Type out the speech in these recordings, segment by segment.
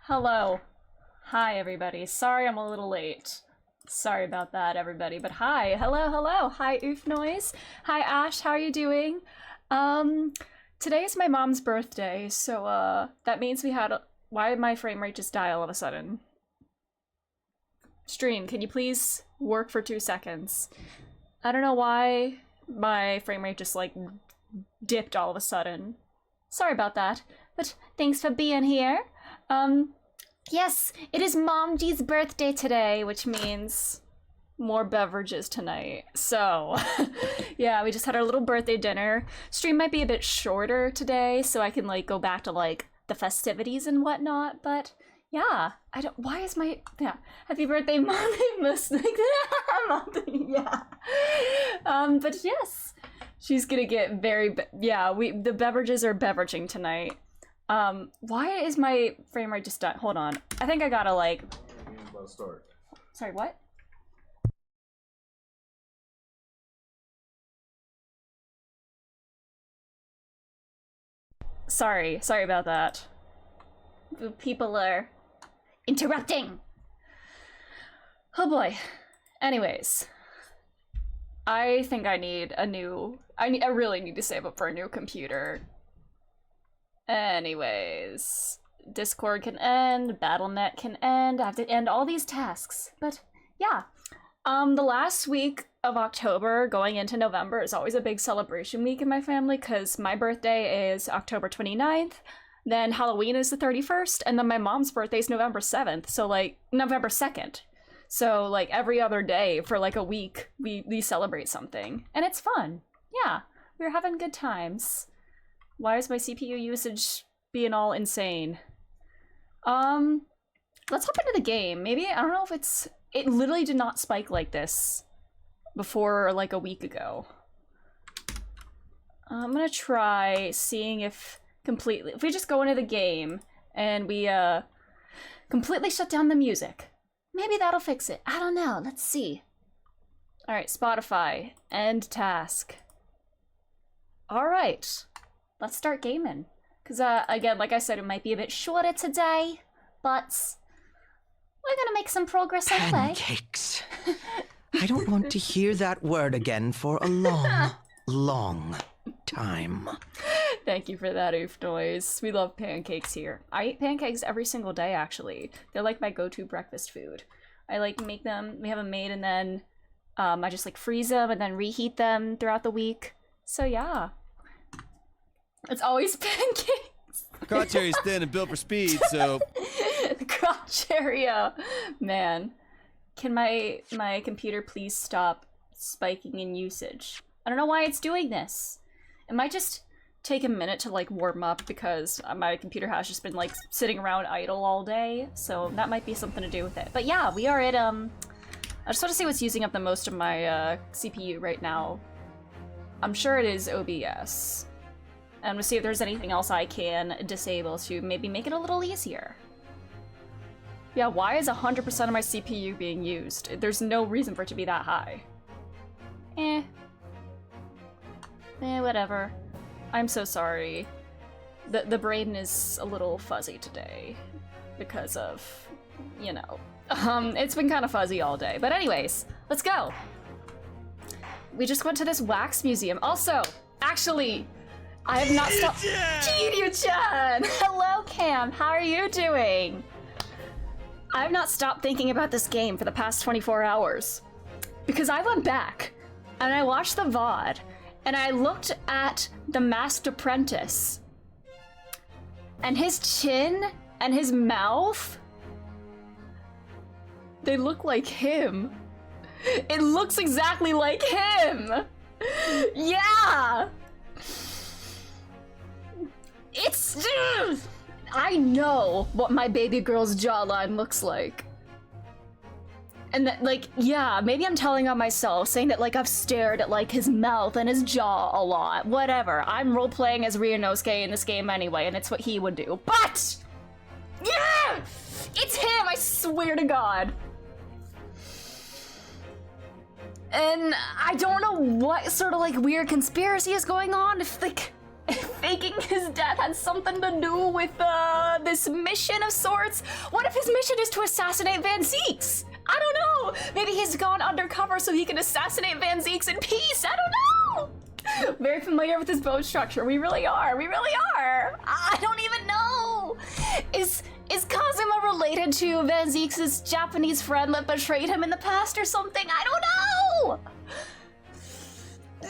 Hello. Hi, everybody. Sorry I'm a little late. Sorry about that, everybody. But hi. Hello, hello. Hi, Oof Noise. Hi, Ash. How are you doing? Today is my mom's birthday, so, that means we had why did my frame rate just die all of a sudden? Stream, can you please work for 2 seconds? I don't know why my frame rate just, like, dipped all of a sudden. Sorry about that, but thanks for being here. Yes, it is Mom G's birthday today, which means more beverages tonight. So, yeah, we just had our little birthday dinner. Stream might be a bit shorter today, so I can, like, go back to, like, the festivities and whatnot, but yeah, I don't, why is my, yeah, happy birthday, Mom, I must, like, Mom, yeah. But yes, she's gonna get very, yeah, the beverages are beveraging tonight. Why is my frame rate just done? Hold on. I think I gotta like. About to start. Sorry, what? Sorry about that. People are interrupting. Oh boy. Anyways, I think I need a new. I really need to save up for a new computer. Anyways, Discord can end, BattleNet can end, I have to end all these tasks. But yeah, the last week of October going into November is always a big celebration week in my family because my birthday is October 29th, then Halloween is the 31st, and then my mom's birthday is November 7th, so like November 2nd. So like every other day for like a week, we celebrate something, and it's fun. Yeah, we're having good times. Why is my CPU usage being all insane? Let's hop into the game. Maybe, I don't know if it literally did not spike like this before like a week ago. I'm gonna try seeing if we just go into the game and we, completely shut down the music. Maybe that'll fix it. I don't know, let's see. All right, Spotify, end task. All right. Let's start gaming. Because, again, like I said, it might be a bit shorter today, but we're gonna make some progress anyway. Pancakes. I don't want to hear that word again for a long, long time. Thank you for that, Oof Noise. We love pancakes here. I eat pancakes every single day, actually. They're like my go-to breakfast food. I like make them, we have them made, and then I just like freeze them and then reheat them throughout the week. So yeah. It's always pancakes. Crotch area is thin and built for speed, so. Crotch area. Man. Can my computer please stop spiking in usage? I don't know why it's doing this. It might just take a minute to like warm up because my computer has just been like sitting around idle all day, so that might be something to do with it. But yeah, we are at I just want to see what's using up the most of my CPU right now. I'm sure it is OBS. And we'll see if there's anything else I can disable to maybe make it a little easier. Yeah, why is 100% of my CPU being used? There's no reason for it to be that high. Whatever. I'm so sorry. The brain is a little fuzzy today because of, you know, it's been kind of fuzzy all day. But anyways, let's go. We just went to this wax museum. Also, actually, I have not stopped. Kiryu-chan! Hello, Cam. How are you doing? I have not stopped thinking about this game for the past 24 hours. Because I went back and I watched the VOD and I looked at the Masked Apprentice. And his chin and his mouth, they look like him. It looks exactly like him! Yeah! It's... I know what my baby girl's jawline looks like. And that, like, yeah, maybe I'm telling on myself, saying that, like, I've stared at, like, his mouth and his jaw a lot. Whatever. I'm role-playing as Ryunosuke in this game anyway, and it's what he would do. But! Yeah! It's him, I swear to God. And I don't know what sort of, like, weird conspiracy is going on. If, like... faking his death had something to do with this mission of sorts? What if his mission is to assassinate Van Zieks? I don't know. Maybe he's gone undercover so he can assassinate Van Zieks in peace. I don't know. Very familiar with his bone structure. We really are. We really are. I don't even know. Is Kazuma related to Van Zieks' Japanese friend that betrayed him in the past or something? I don't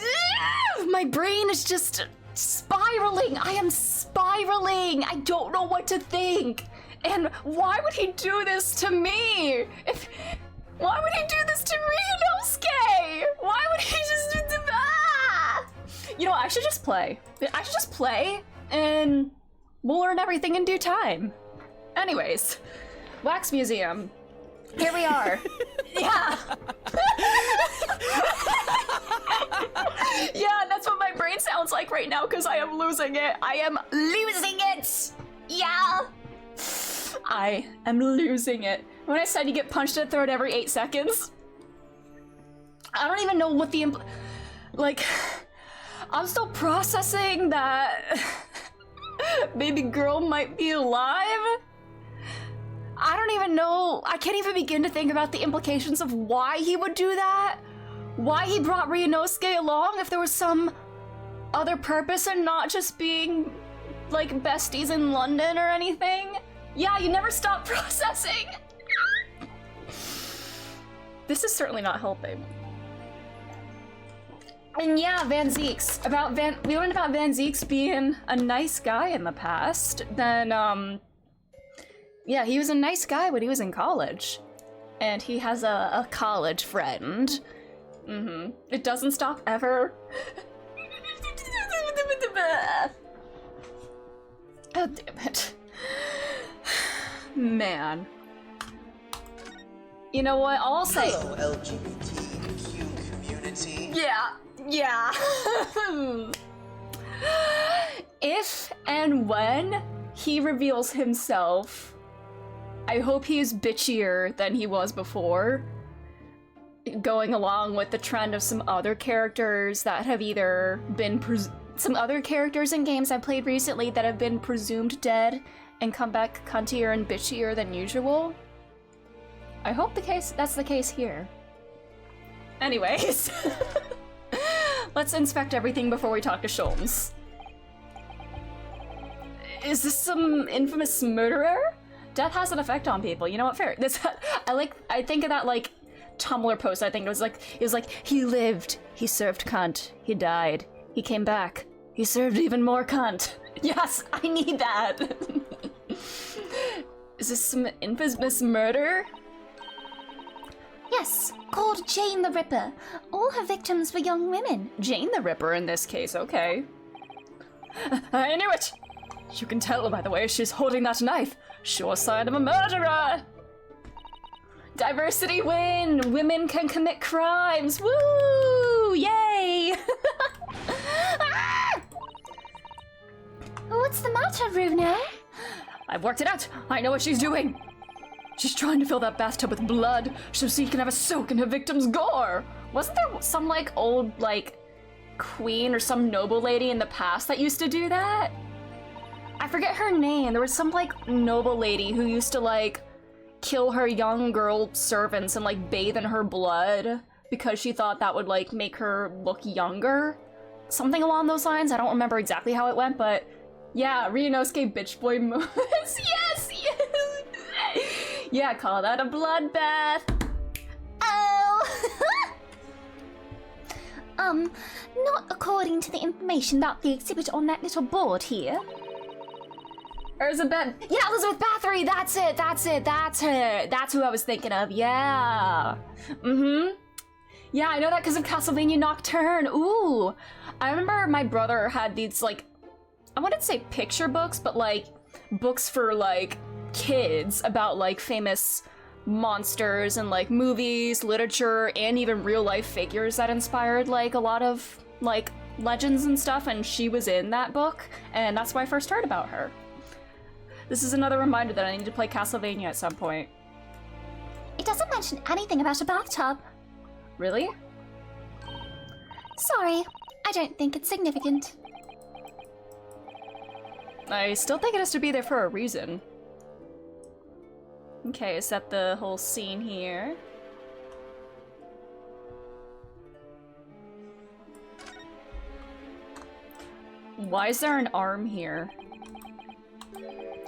know! My brain is just spiraling. I am spiraling. I don't know what to think. And why would he do this to me? Why would he do this to Ryunosuke? Why would he just... You know, I should just play. I should just play, and we'll learn everything in due time. Anyways, Wax Museum. Here we are. Yeah. Yeah, that's what my brain sounds like right now because I am losing it. I am losing it. Yeah. I am losing it. When I said you get punched in the throat every 8 seconds, I don't even know what the like, I'm still processing that baby girl might be alive. I don't even know. I can't even begin to think about the implications of why he would do that. Why he brought Ryunosuke along, if there was some other purpose and not just being like besties in London or anything. Yeah, you never stop processing. This is certainly not helping. And yeah, Van Zieks. We learned about Van Zieks being a nice guy in the past. Then, yeah, he was a nice guy when he was in college. And he has a college friend. Mm-hmm. It doesn't stop ever. Oh, damn it. Man. You know what? I'll say. Hello, LGBTQ community. Yeah. If and when he reveals himself, I hope he's bitchier than he was before. Going along with the trend of some other characters that have either been some other characters in games I've played recently that have been presumed dead and come back cuntier and bitchier than usual. I hope that's the case here. Anyways, let's inspect everything before we talk to Sholmes. Is this some infamous murderer? Death has an effect on people. You know what? Fair. I think of that like Tumblr post. I think it was like he lived, he served cunt, he died, he came back, he served even more cunt. Yes, I need that. Is this some infamous murder? Yes, called Jane the Ripper. All her victims were young women. Jane the Ripper in this case, okay. I knew it! You can tell by the way she's holding that knife. Sure sign of a murderer! Diversity win! Women can commit crimes! Woo! Yay! Ah! What's the matter, Runa? I've worked it out! I know what she's doing! She's trying to fill that bathtub with blood so she can have a soak in her victim's gore! Wasn't there some, like, old, like, queen or some noble lady in the past that used to do that? I forget her name. There was some, like, noble lady who used to, like, kill her young girl servants and, like, bathe in her blood because she thought that would, like, make her look younger. Something along those lines. I don't remember exactly how it went, but yeah, Ryunosuke bitch boy moves. Yes! Yeah, call that a bloodbath. Oh! Not according to the information about the exhibit on that little board here. Elizabeth. Yeah, Elizabeth Bathory. That's it. That's her. That's who I was thinking of. Yeah. Mm-hmm. Yeah, I know that because of Castlevania Nocturne. Ooh. I remember my brother had these, like, I wouldn't say picture books, but, like, books for, like, kids about, like, famous monsters and, like, movies, literature, and even real-life figures that inspired, like, a lot of, like, legends and stuff, and she was in that book, and that's why I first heard about her. This is another reminder that I need to play Castlevania at some point. It doesn't mention anything about a bathtub. Really? Sorry, I don't think it's significant. I still think it has to be there for a reason. Okay, is that the whole scene here? Why is there an arm here?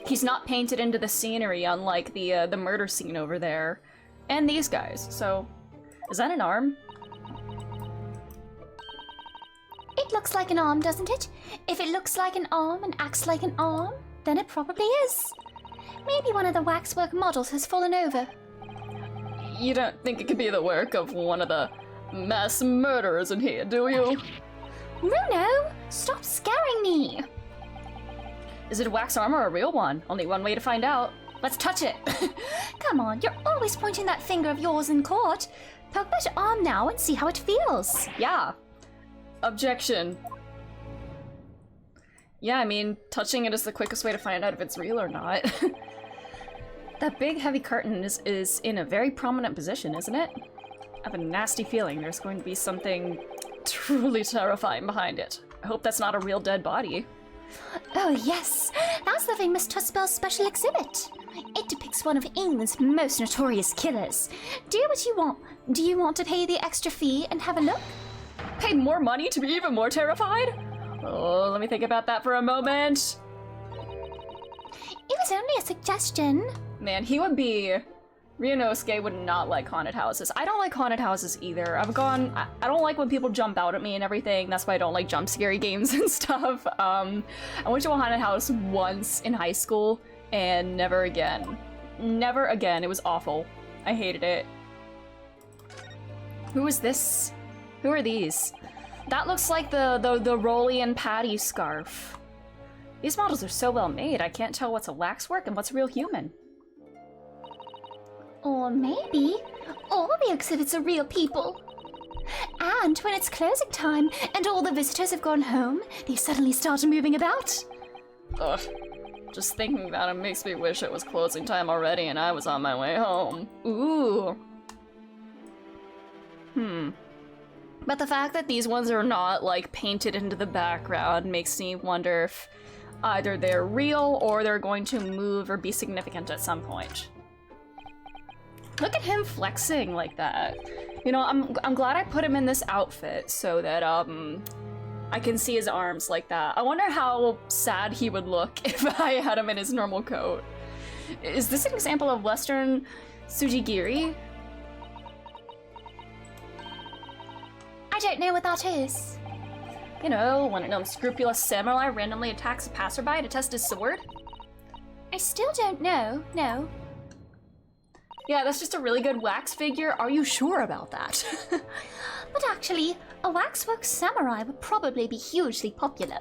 He's not painted into the scenery, unlike the murder scene over there. And these guys, so... Is that an arm? It looks like an arm, doesn't it? If it looks like an arm and acts like an arm, then it probably is. Maybe one of the waxwork models has fallen over. You don't think it could be the work of one of the mass murderers in here, do you? Bruno, stop scaring me! Is it a wax arm or a real one? Only one way to find out. Let's touch it! Come on, you're always pointing that finger of yours in court. Poke that arm now and see how it feels. Yeah. Objection. Yeah, I mean, touching it is the quickest way to find out if it's real or not. That big heavy curtain is in a very prominent position, isn't it? I have a nasty feeling there's going to be something truly terrifying behind it. I hope that's not a real dead body. Oh yes, that's the famous Tuspel special exhibit. It depicts one of England's most notorious killers. Do what you want. Do you want to pay the extra fee and have a look? Pay more money to be even more terrified? Oh, let me think about that for a moment. It was only a suggestion. Man, he would be... Ryunosuke would not like haunted houses. I don't like haunted houses either. I don't like when people jump out at me and everything. That's why I don't like jump scary games and stuff. I went to a haunted house once in high school and never again. Never again. It was awful. I hated it. Who is this? Who are these? That looks like the Rolly and Patty scarf. These models are so well made, I can't tell what's a waxwork and what's real human. Or maybe all the exhibits are real people. And when it's closing time and all the visitors have gone home, they suddenly start moving about. Ugh. Just thinking about it makes me wish it was closing time already and I was on my way home. Ooh. But the fact that these ones are not, like, painted into the background makes me wonder if either they're real or they're going to move or be significant at some point. Look at him flexing like that. You know, I'm glad I put him in this outfit so that, I can see his arms like that. I wonder how sad he would look if I had him in his normal coat. Is this an example of Western Sujigiri? I don't know what that is. You know, when an unscrupulous samurai randomly attacks a passerby to test his sword? I still don't know, no. Yeah, that's just a really good wax figure. Are you sure about that? But actually, a waxwork samurai would probably be hugely popular.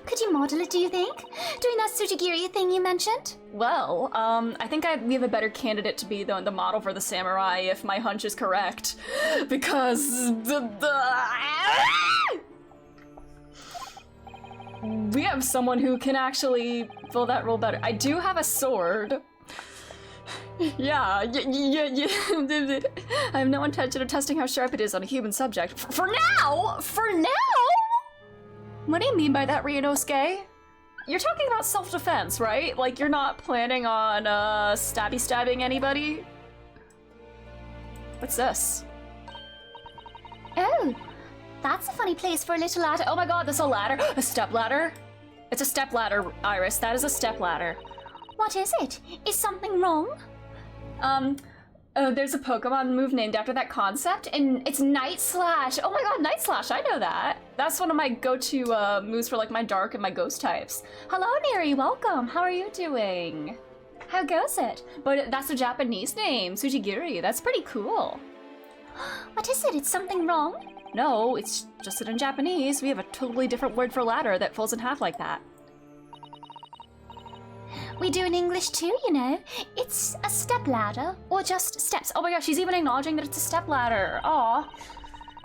Could you model it, do you think? Doing that Sujigiri thing you mentioned? Well, I think we have a better candidate to be the model for the samurai if my hunch is correct. Because we have someone who can actually fill that role better. I do have a sword. Yeah. I have no intention of testing how sharp it is on a human subject. For now? For now? What do you mean by that, Ryunosuke? You're talking about self-defense, right? Like, you're not planning on, stabbing anybody? What's this? Oh, that's a funny place for a little ladder. Oh my god, there's a ladder? A step ladder? It's a step ladder, Iris. That is a step ladder. What is it? Is something wrong? There's a Pokemon move named after that concept, and it's Night Slash. Oh my god, Night Slash, I know that. That's one of my go-to moves for like my dark and my ghost types. Hello, Neri, welcome. How are you doing? How goes it? But that's a Japanese name, Sujigiri. That's pretty cool. What is it? Is something wrong? No, it's just that in Japanese, we have a totally different word for ladder that folds in half like that. We do in English too, you know. It's a step ladder, or just steps. Oh my gosh, she's even acknowledging that it's a step ladder. Aw.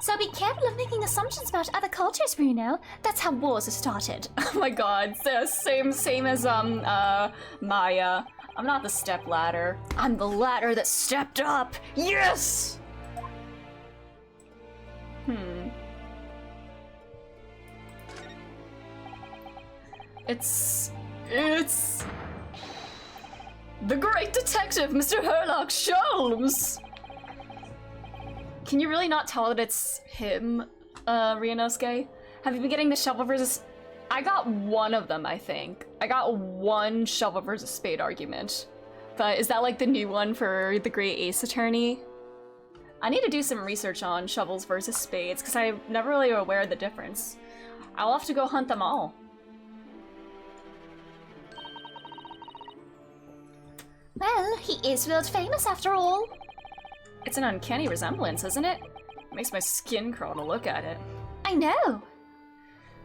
So be careful of making assumptions about other cultures, Bruno. That's how wars are started. Oh my god, same as, Maya. I'm not the step ladder. I'm the ladder that stepped up. Yes! It's the great detective, Mr. Herlock Sholmes! Can you really not tell that it's him, Ryunosuke? Have you been getting the shovel versus... I got one of them, I think. I got one shovel versus spade argument. But is that like the new one for the Great Ace Attorney? I need to do some research on shovels versus spades, because I'm never really aware of the difference. I'll have to go hunt them all. Well, he is world famous after all. It's an uncanny resemblance, isn't it? It makes my skin crawl to look at it. I know.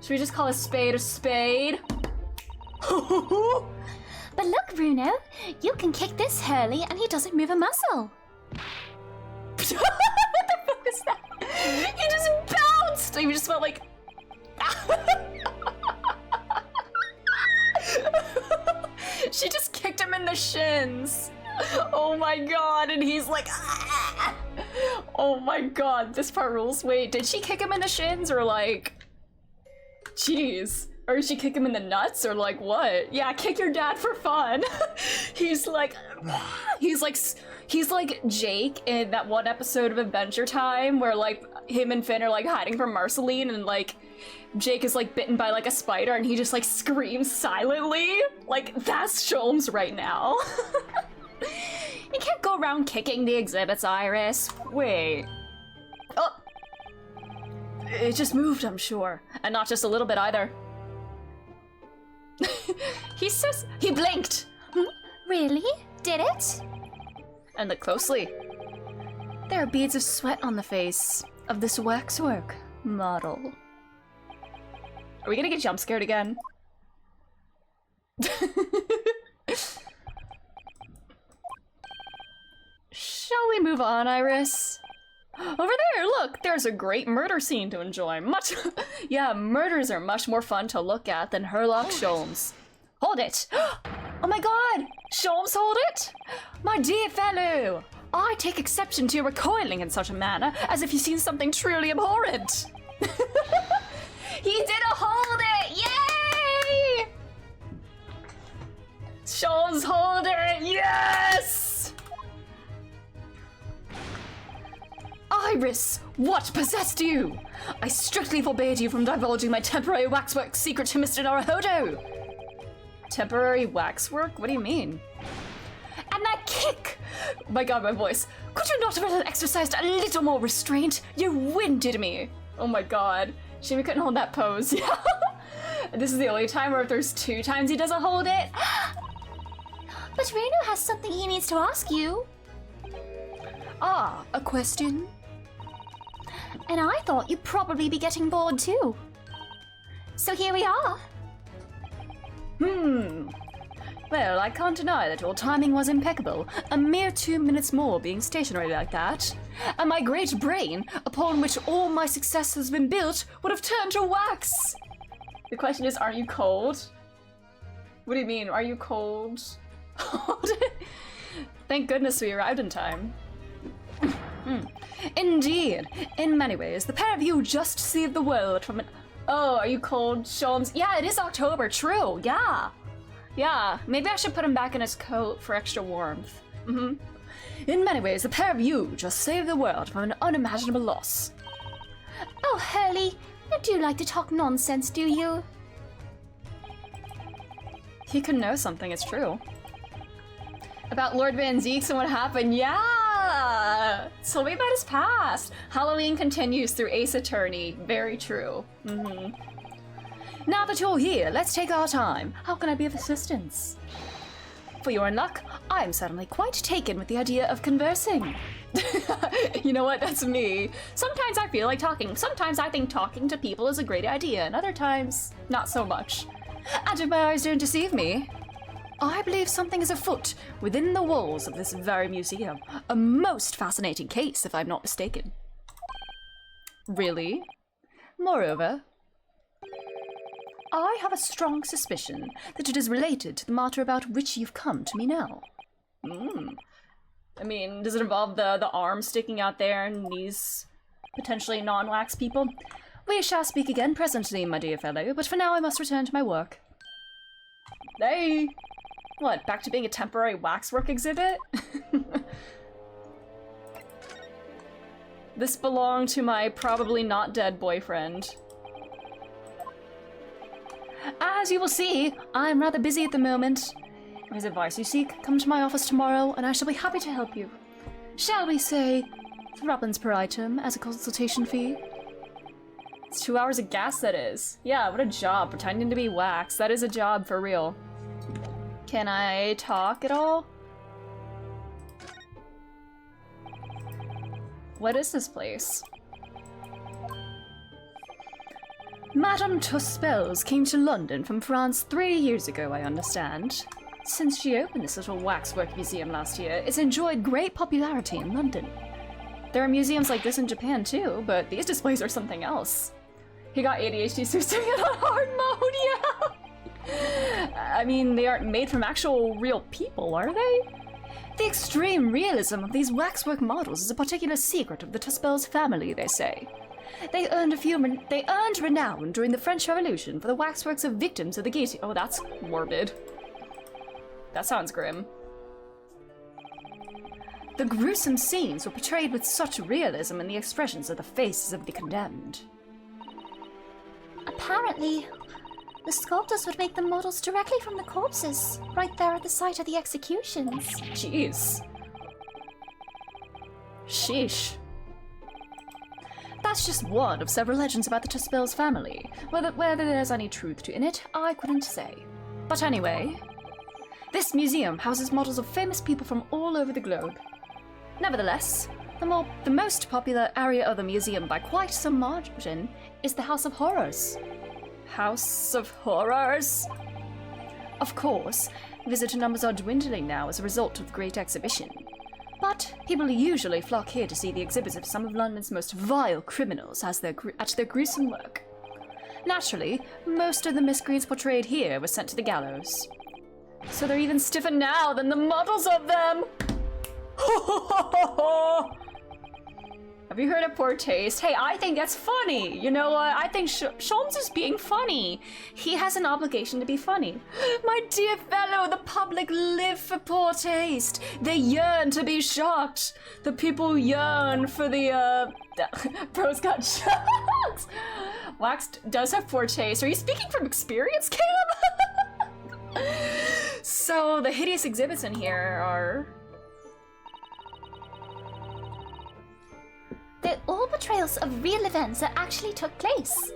Should we just call a spade a spade? But look, Bruno, you can kick this Hurley and he doesn't move a muscle. What the fuck is that? He just bounced! He just felt like... She just kicked him in the shins. Oh my god, and he's like... Ah! Oh my god, this part rules. Wait, did she kick him in the shins or like... Jeez. Or did she kick him in the nuts or like what? Yeah, kick your dad for fun. He's like Jake in that one episode of Adventure Time where like him and Finn are like hiding from Marceline and like Jake is like bitten by like a spider and he just like screams silently. Like that's Sholmes right now. You can't go around kicking the exhibits, Iris. Wait. Oh. It just moved, I'm sure. And not just a little bit either. He blinked! Really? Did it? And look closely. There are beads of sweat on the face of this waxwork model. Are we gonna get jump scared again? Shall we move on, Iris? Over there, look! There's a great murder scene to enjoy. Yeah, murders are much more fun to look at than Herlock Sholmes. Hold it! Oh my god! Sholmes, hold it! My dear fellow! I take exception to your recoiling in such a manner, as if you've seen something truly abhorrent. He did a hold it! Yay! Sholmes, hold it! Yes! Iris, what possessed you? I strictly forbade you from divulging my temporary waxwork secret to Mr. Naruhodo. Temporary waxwork? What do you mean? And that kick! Oh my god, my voice. Could you not have exercised a little more restraint? You winded me. Oh my god. Shame we couldn't hold that pose. Yeah. This is the only time where if there's 2 times he doesn't hold it. But Reno has something he needs to ask you. Ah, a question? And I thought you'd probably be getting bored too. So here we are. Well, I can't deny that your timing was impeccable. A mere 2 minutes more being stationary like that. And my great brain, upon which all my success has been built, would have turned to wax. The question is, are you cold? What do you mean, are you cold? Thank goodness we arrived in time. Indeed, in many ways, the pair of you just saved the world from an... Oh, are you cold, Sholmes? Yeah, it is October, true, yeah. Yeah, maybe I should put him back in his coat for extra warmth. In many ways, the pair of you just saved the world from an unimaginable loss. Oh, Hurley, you do like to talk nonsense, do you? He could know something, it's true. About Lord Van Zeeks and what happened, yeah! Tell me about his past. Halloween continues through Ace Attorney, very true. Now that you're here, let's take our time. How can I be of assistance? For your luck, I'm suddenly quite taken with the idea of conversing. You know what, that's me. Sometimes I feel like talking. Sometimes I think talking to people is a great idea, and other times, not so much. And if my eyes don't deceive me, I believe something is afoot within the walls of this very museum. A most fascinating case, if I'm not mistaken. Really? Moreover, I have a strong suspicion that it is related to the matter about which you've come to me now. I mean, does it involve the arm sticking out there and these potentially non-wax people? We shall speak again presently, my dear fellow, but for now I must return to my work. Hey! What, back to being a temporary waxwork exhibit? This belonged to my probably not dead boyfriend. As you will see, I'm rather busy at the moment. If there's advice you seek, come to my office tomorrow and I shall be happy to help you. Shall we say, threepence per item as a consultation fee? It's 2 hours of gas, that is. Yeah, what a job, pretending to be wax. That is a job for real. Can I talk at all? What is this place? Madame Tuspels came to London from France 3 years ago, I understand. Since she opened this little waxwork museum last year, it's enjoyed great popularity in London. There are museums like this in Japan too, but these displays are something else. He got ADHD, so he's doing it on hard mode, yeah! I mean, they aren't made from actual real people, are they? The extreme realism of these waxwork models is a particular secret of the Tuspels family, they say. They earned renown during the French Revolution for the waxworks of victims of the guillotine. Oh, that's morbid. That sounds grim. The gruesome scenes were portrayed with such realism in the expressions of the faces of the condemned. Apparently, the sculptors would make the models directly from the corpses, right there at the site of the executions. Jeez. Sheesh. That's just one of several legends about the Tuspels family. Whether there's any truth in it, I couldn't say. But anyway, this museum houses models of famous people from all over the globe. Nevertheless, the most popular area of the museum by quite some margin is the House of Horrors. House of Horrors? Of course, visitor numbers are dwindling now as a result of the Great Exhibition. But people usually flock here to see the exhibits of some of London's most vile criminals at their gruesome work. Naturally, most of the miscreants portrayed here were sent to the gallows. So they're even stiffer now than the models of them! Have you heard of poor taste? Hey, I think that's funny. You know what? I think Sean's is being funny. He has an obligation to be funny. My dear fellow, the public live for poor taste. They yearn to be shocked. The people yearn for the, Bros got shocked. Wax does have poor taste. Are you speaking from experience, Caleb? So, the hideous exhibits in here are... They're all portrayals of real events that actually took place.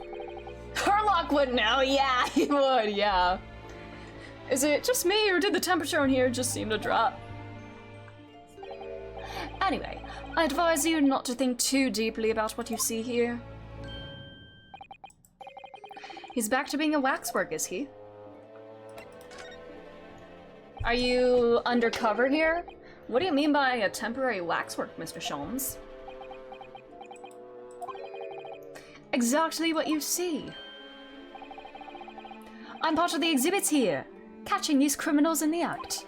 Harlock would know, yeah, he would, yeah. Is it just me, or did the temperature in here just seem to drop? Anyway, I advise you not to think too deeply about what you see here. He's back to being a waxwork, is he? Are you undercover here? What do you mean by a temporary waxwork, Mr. Sholmes? Exactly what you see. I'm part of the exhibits here, catching these criminals in the act.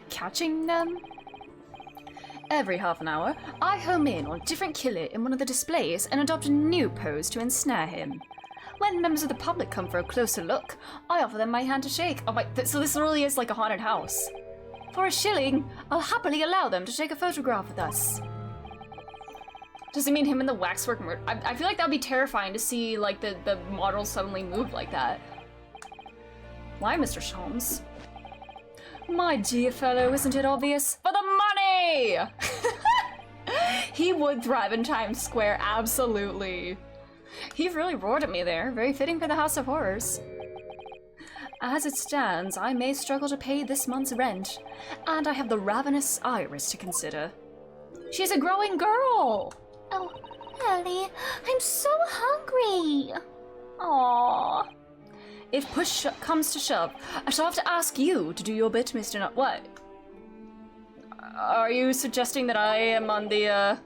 Catching them? Every half an hour, I home in on a different killer in one of the displays and adopt a new pose to ensnare him. When members of the public come for a closer look, I offer them my hand to shake. Oh my, so this really is like a haunted house. For a shilling, I'll happily allow them to take a photograph with us. Does it mean him in the waxwork murder? I feel like that would be terrifying to see, like, the model suddenly move like that. Why, Mr. Sholmes? My dear fellow, isn't it obvious? For the money! He would thrive in Times Square, absolutely. He really roared at me there, very fitting for the House of Horrors. As it stands, I may struggle to pay this month's rent, and I have the ravenous Iris to consider. She's a growing girl! Oh, Ellie, I'm so hungry. Aww. If push comes to shove, I shall have to ask you to do your bit, Mr. What? Are you suggesting that I am on the,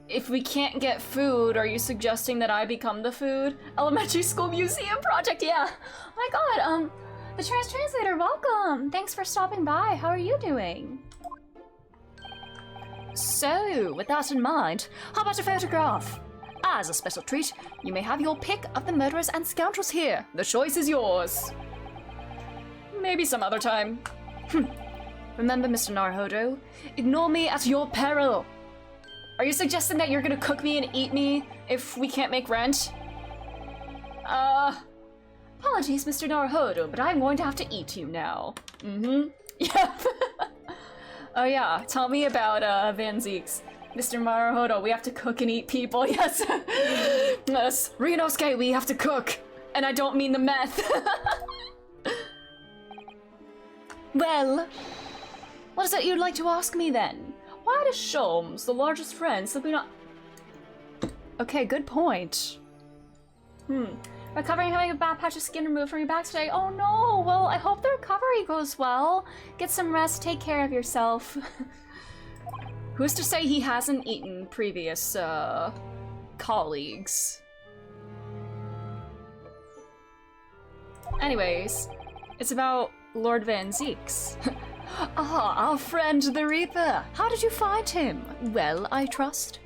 If we can't get food, are you suggesting that I become the food? Elementary School Museum Project, yeah. Oh my god, the translator, welcome. Thanks for stopping by. How are you doing? So, with that in mind, how about a photograph? As a special treat, you may have your pick of the murderers and scoundrels here. The choice is yours. Maybe some other time. Remember, Mr. Naruhodo, ignore me at your peril. Are you suggesting that you're gonna cook me and eat me if we can't make rent? Apologies, Mr. Naruhodo, but I'm going to have to eat you now. Yeah. Oh yeah, tell me about, Van Zeeks. Mr. Naruhodo, we have to cook and eat people, yes. Yes, Ryunosuke, we have to cook. And I don't mean the meth. Well, what is it you'd like to ask me then? Why does Sholmes, the largest friend, simply not... Okay, good point. Recovering, having a bad patch of skin removed from your back today. Oh no, well, I hope the recovery goes well. Get some rest, take care of yourself. Who's to say he hasn't eaten previous, colleagues? Anyways, it's about Lord Van Zeeks. Ah, our friend the Reaper. How did you find him? Well, I trust.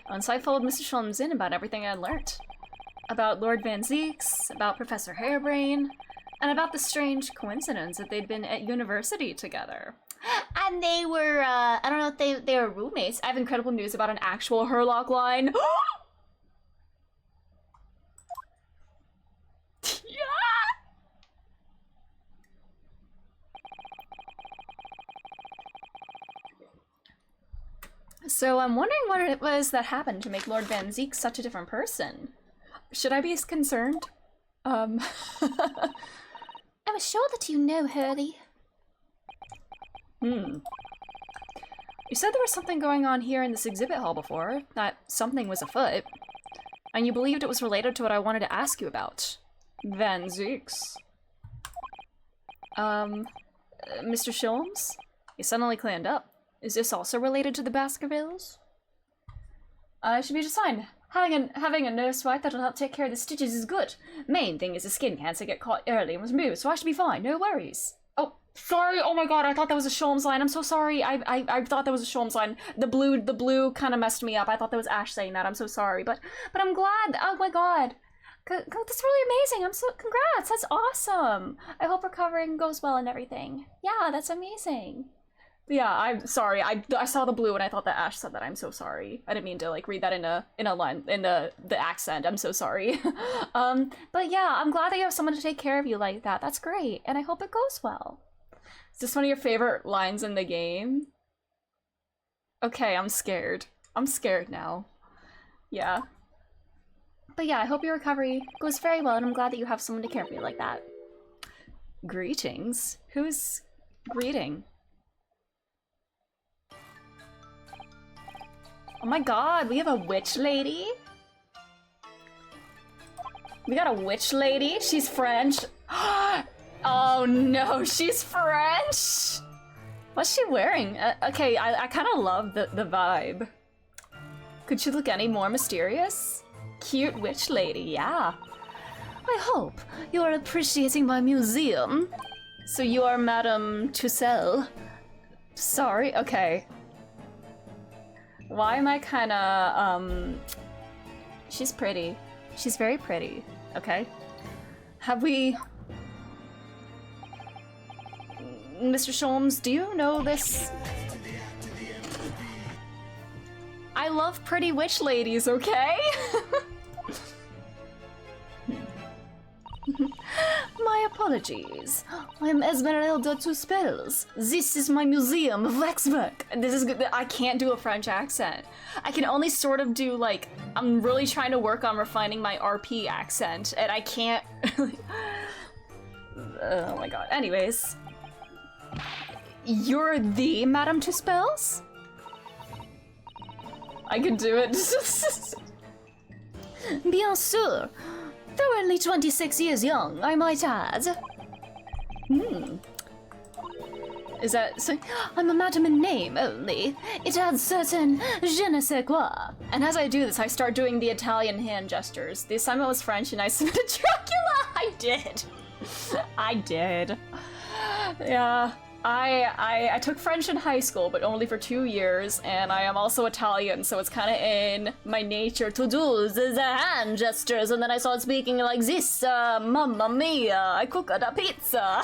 Once I followed Mr. Sholmes in about everything I learnt. About Lord Van Zeeks, about Professor Harebrain, and about the strange coincidence that they'd been at university together. And they were, I don't know if they were roommates. I have incredible news about an actual Herlock line. So I'm wondering what it was that happened to make Lord Van Zeek such a different person. Should I be concerned? I'm sure that you know, Hurley. You said there was something going on here in this exhibit hall before, that something was afoot, and you believed it was related to what I wanted to ask you about. Van Zeeks. Mr. Sholmes? You suddenly cleaned up. Is this also related to the Baskervilles? I should be just fine. Having a nurse wife that'll help take care of the stitches is good. Main thing is the skin cancer get caught early and was removed, so I should be fine. No worries. Oh, sorry. Oh my god, I thought that was a Sholmes line. I'm so sorry. I thought that was a Sholmes line. The blue kind of messed me up. I thought that was Ash saying that. I'm so sorry, but I'm glad. Oh my god. That's really amazing. Congrats. That's awesome. I hope recovering goes well and everything. Yeah, that's amazing. Yeah, I'm sorry. I saw the blue and I thought that Ash said that. I'm so sorry. I didn't mean to like read that in a line in the accent. I'm so sorry. But yeah, I'm glad that you have someone to take care of you like that. That's great, and I hope it goes well. Is this one of your favorite lines in the game? Okay, I'm scared. I'm scared now. Yeah. But yeah, I hope your recovery goes very well, and I'm glad that you have someone to care for you like that. Greetings? Who's greeting? Oh my god, we have a witch lady? We got a witch lady? She's French. Oh no, she's French! What's she wearing? Okay, I kind of love the vibe. Could she look any more mysterious? Cute witch lady, yeah. I hope you are appreciating my museum. So you are Madame Tussell? Sorry, okay. Why am I kinda, she's pretty. She's very pretty, okay? Have we... Mr. Sholmes, do you know this? I love pretty witch ladies, okay? My apologies. I'm Esmeralda Tuspels. This is my museum of waxwork. This is good. I can't do a French accent. I can only sort of do like, I'm really trying to work on refining my RP accent, and I can't. Oh my god. Anyways. You're the Madame Tuspels? I can do it. Bien sûr. Though only 26 years young, I might add. Is that so? I'm a madam in name only. It adds certain je ne sais quoi. And as I do this, I start doing the Italian hand gestures. The assignment was French and I submitted Dracula! I did. I did. Yeah. I took French in high school, but only for 2 years, and I am also Italian, so it's kind of in my nature to do the hand gestures, and then I started speaking like this, Mamma mia, I cook a pizza.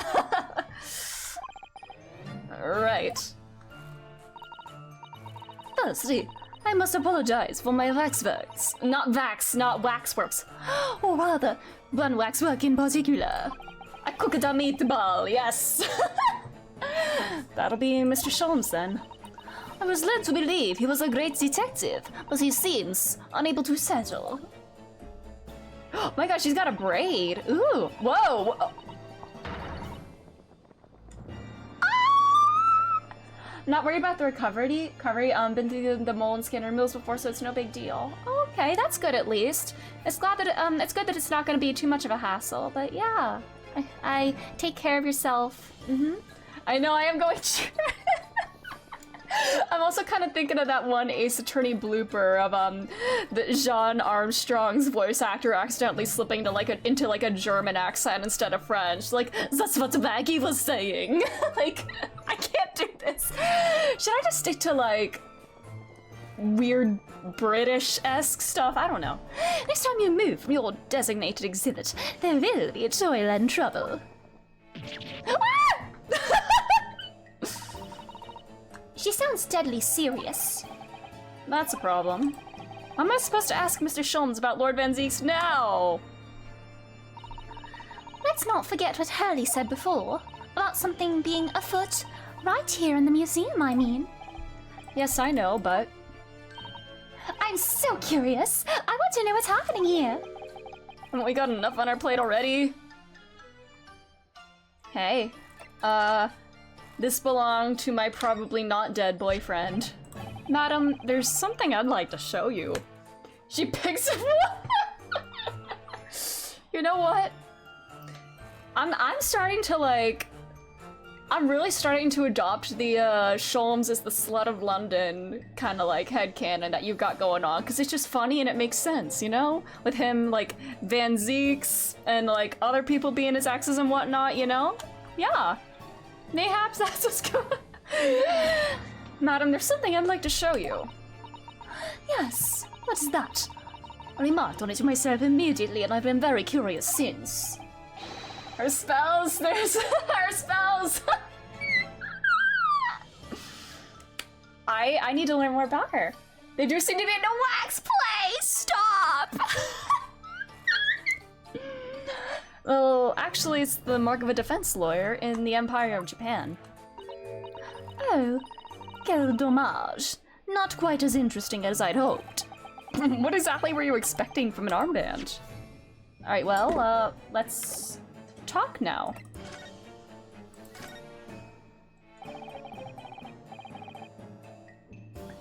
Right. Firstly, I must apologize for my waxworks. Not waxworks. Or rather, one waxwork in particular. I cooked a meatball, yes. That'll be Mr. Sholmes then. I was led to believe he was a great detective, but he seems unable to settle. Oh my gosh, she's got a braid. Ooh, whoa. Not worried about the recovery. Been through the mole and skin removals before, so it's no big deal. Okay, that's good at least. It's glad that it's good that it's not going to be too much of a hassle. But yeah, I take care of yourself. I know I am going to. I'm also kind of thinking of that one Ace Attorney blooper of the Jean Armstrong's voice actor accidentally slipping to into a German accent instead of French. Like, that's what Maggie was saying. Like, I can't do this. Should I just stick to like weird British-esque stuff? I don't know. Next time you move from your designated exhibit, there will be toil and trouble. She sounds deadly serious. That's a problem. How am I supposed to ask Mr. Sholmes about Lord Van Zeeks now? Let's not forget what Hurley said before, about something being afoot, right here in the museum, I mean. Yes, I know, but... I'm so curious. I want to know what's happening here. Haven't we got enough on our plate already? Hey, this belonged to my probably not dead boyfriend. Madam, there's something I'd like to show you. She picks up. You know what? I'm starting to like... I'm really starting to adopt the Sholmes is the slut of London kind of like headcanon that you've got going on, because it's just funny and it makes sense, you know? With him like Van Zeeks and like other people being his exes and whatnot, you know? Yeah. Mayhaps that's what's going on. Madam, there's something I'd like to show you. Yes, what is that? I remarked on it myself immediately, and I've been very curious since. Her spells, there's her spells. I need to learn more about her. They do seem to be in a wax place. Stop. Well, actually, it's the mark of a defense lawyer in the Empire of Japan. Oh, quel dommage. Not quite as interesting as I'd hoped. What exactly were you expecting from an armband? Alright, well, let's talk now.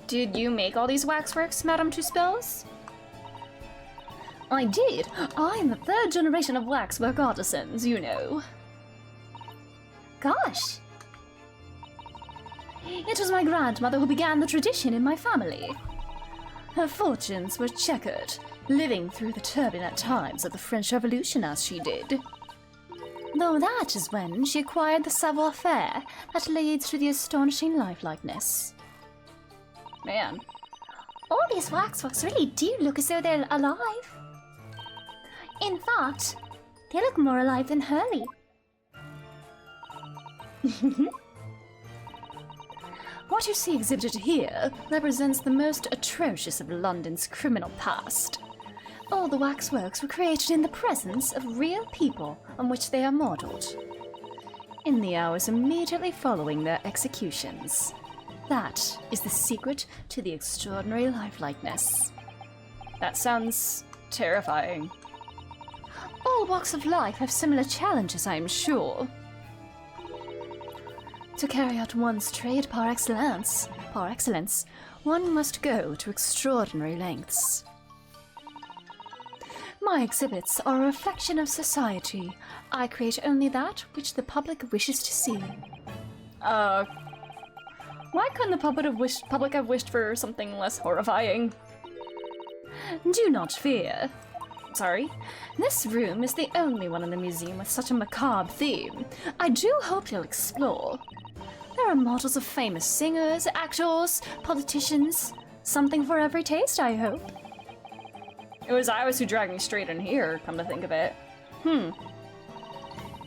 Did you make all these waxworks, Madame Tuspels? I did. I'm the third generation of waxwork artisans, you know. Gosh. It was my grandmother who began the tradition in my family. Her fortunes were checkered, living through the turbulent times of the French Revolution as she did. Though that is when she acquired the savoir-faire that leads to the astonishing lifelikeness. Man. All these waxworks really do look as though they're alive. In fact, they look more alive than Hurley. What you see exhibited here represents the most atrocious of London's criminal past. All the waxworks were created in the presence of real people on which they are modeled, in the hours immediately following their executions. That is the secret to the extraordinary lifelikeness. That sounds terrifying. All walks of life have similar challenges, I am sure. To carry out one's trade par excellence, one must go to extraordinary lengths. My exhibits are a reflection of society. I create only that which the public wishes to see. Why couldn't the public have wished for something less horrifying? Do not fear. Sorry. This room is the only one in the museum with such a macabre theme. I do hope you'll explore. There are models of famous singers, actors, politicians. Something for every taste, I hope. It was Iris who dragged me straight in here, come to think of it.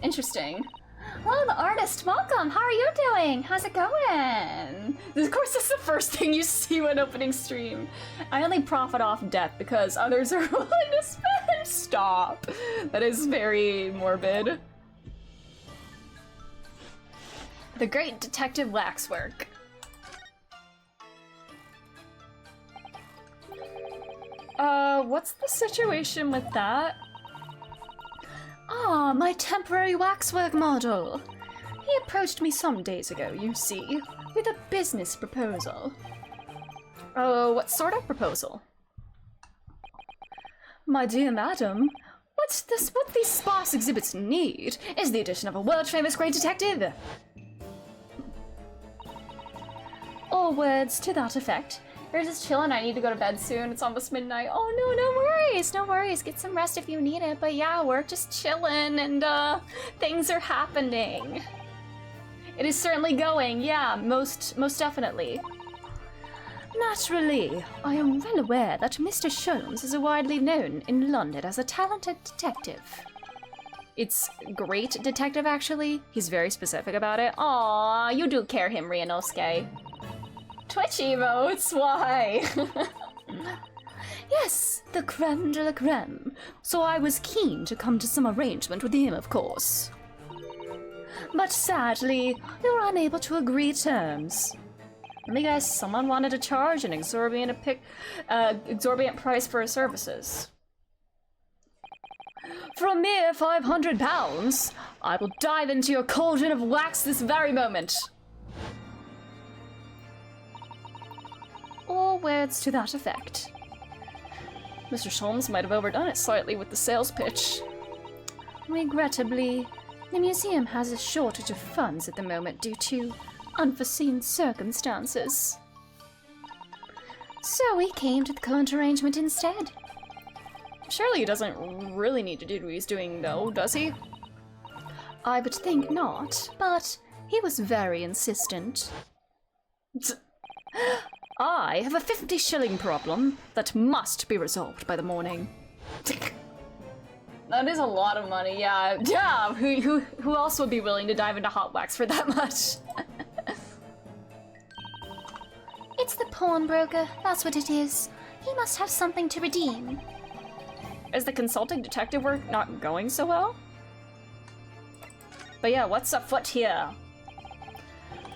Interesting. Hello, the artist. Welcome. How are you doing? How's it going? Of course, this is the first thing you see when opening stream. I only profit off death because others are willing to spend. Stop. That is very morbid. The Great Detective Waxwork. What's the situation with that? Ah, my temporary waxwork model. He approached me some days ago, you see, with a business proposal. Oh, what sort of proposal? My dear madam, what these sparse exhibits need is the addition of a world-famous great detective. Or words to that effect. You're just chilling. I need to go to bed soon. It's almost midnight. Oh no, no worries, no worries. Get some rest if you need it. But yeah, we're just chilling and things are happening. It is certainly going. Yeah, most definitely. Naturally, I am well aware that Mr. Sholmes is widely known in London as a talented detective. It's great detective, actually. He's very specific about it. Aw, you do care him, Ryunosuke. Twitch emotes, why? Yes, the creme de la creme. So I was keen to come to some arrangement with him, of course. But sadly, we were unable to agree terms. Let me guess, someone wanted to charge an exorbitant price for his services. For a mere £500, I will dive into your cauldron of wax this very moment. Or words to that effect. Mr. Sholmes might have overdone it slightly with the sales pitch. Regrettably, the museum has a shortage of funds at the moment due to unforeseen circumstances. So we came to the current arrangement instead. Surely he doesn't really need to do what he's doing, though, does he? I would think not, but he was very insistent. I have a 50-shilling problem that must be resolved by the morning. That is a lot of money, yeah. Yeah, who else would be willing to dive into hot wax for that much? It's the pawnbroker, that's what it is. He must have something to redeem. Is the consulting detective work not going so well? But yeah, what's afoot here?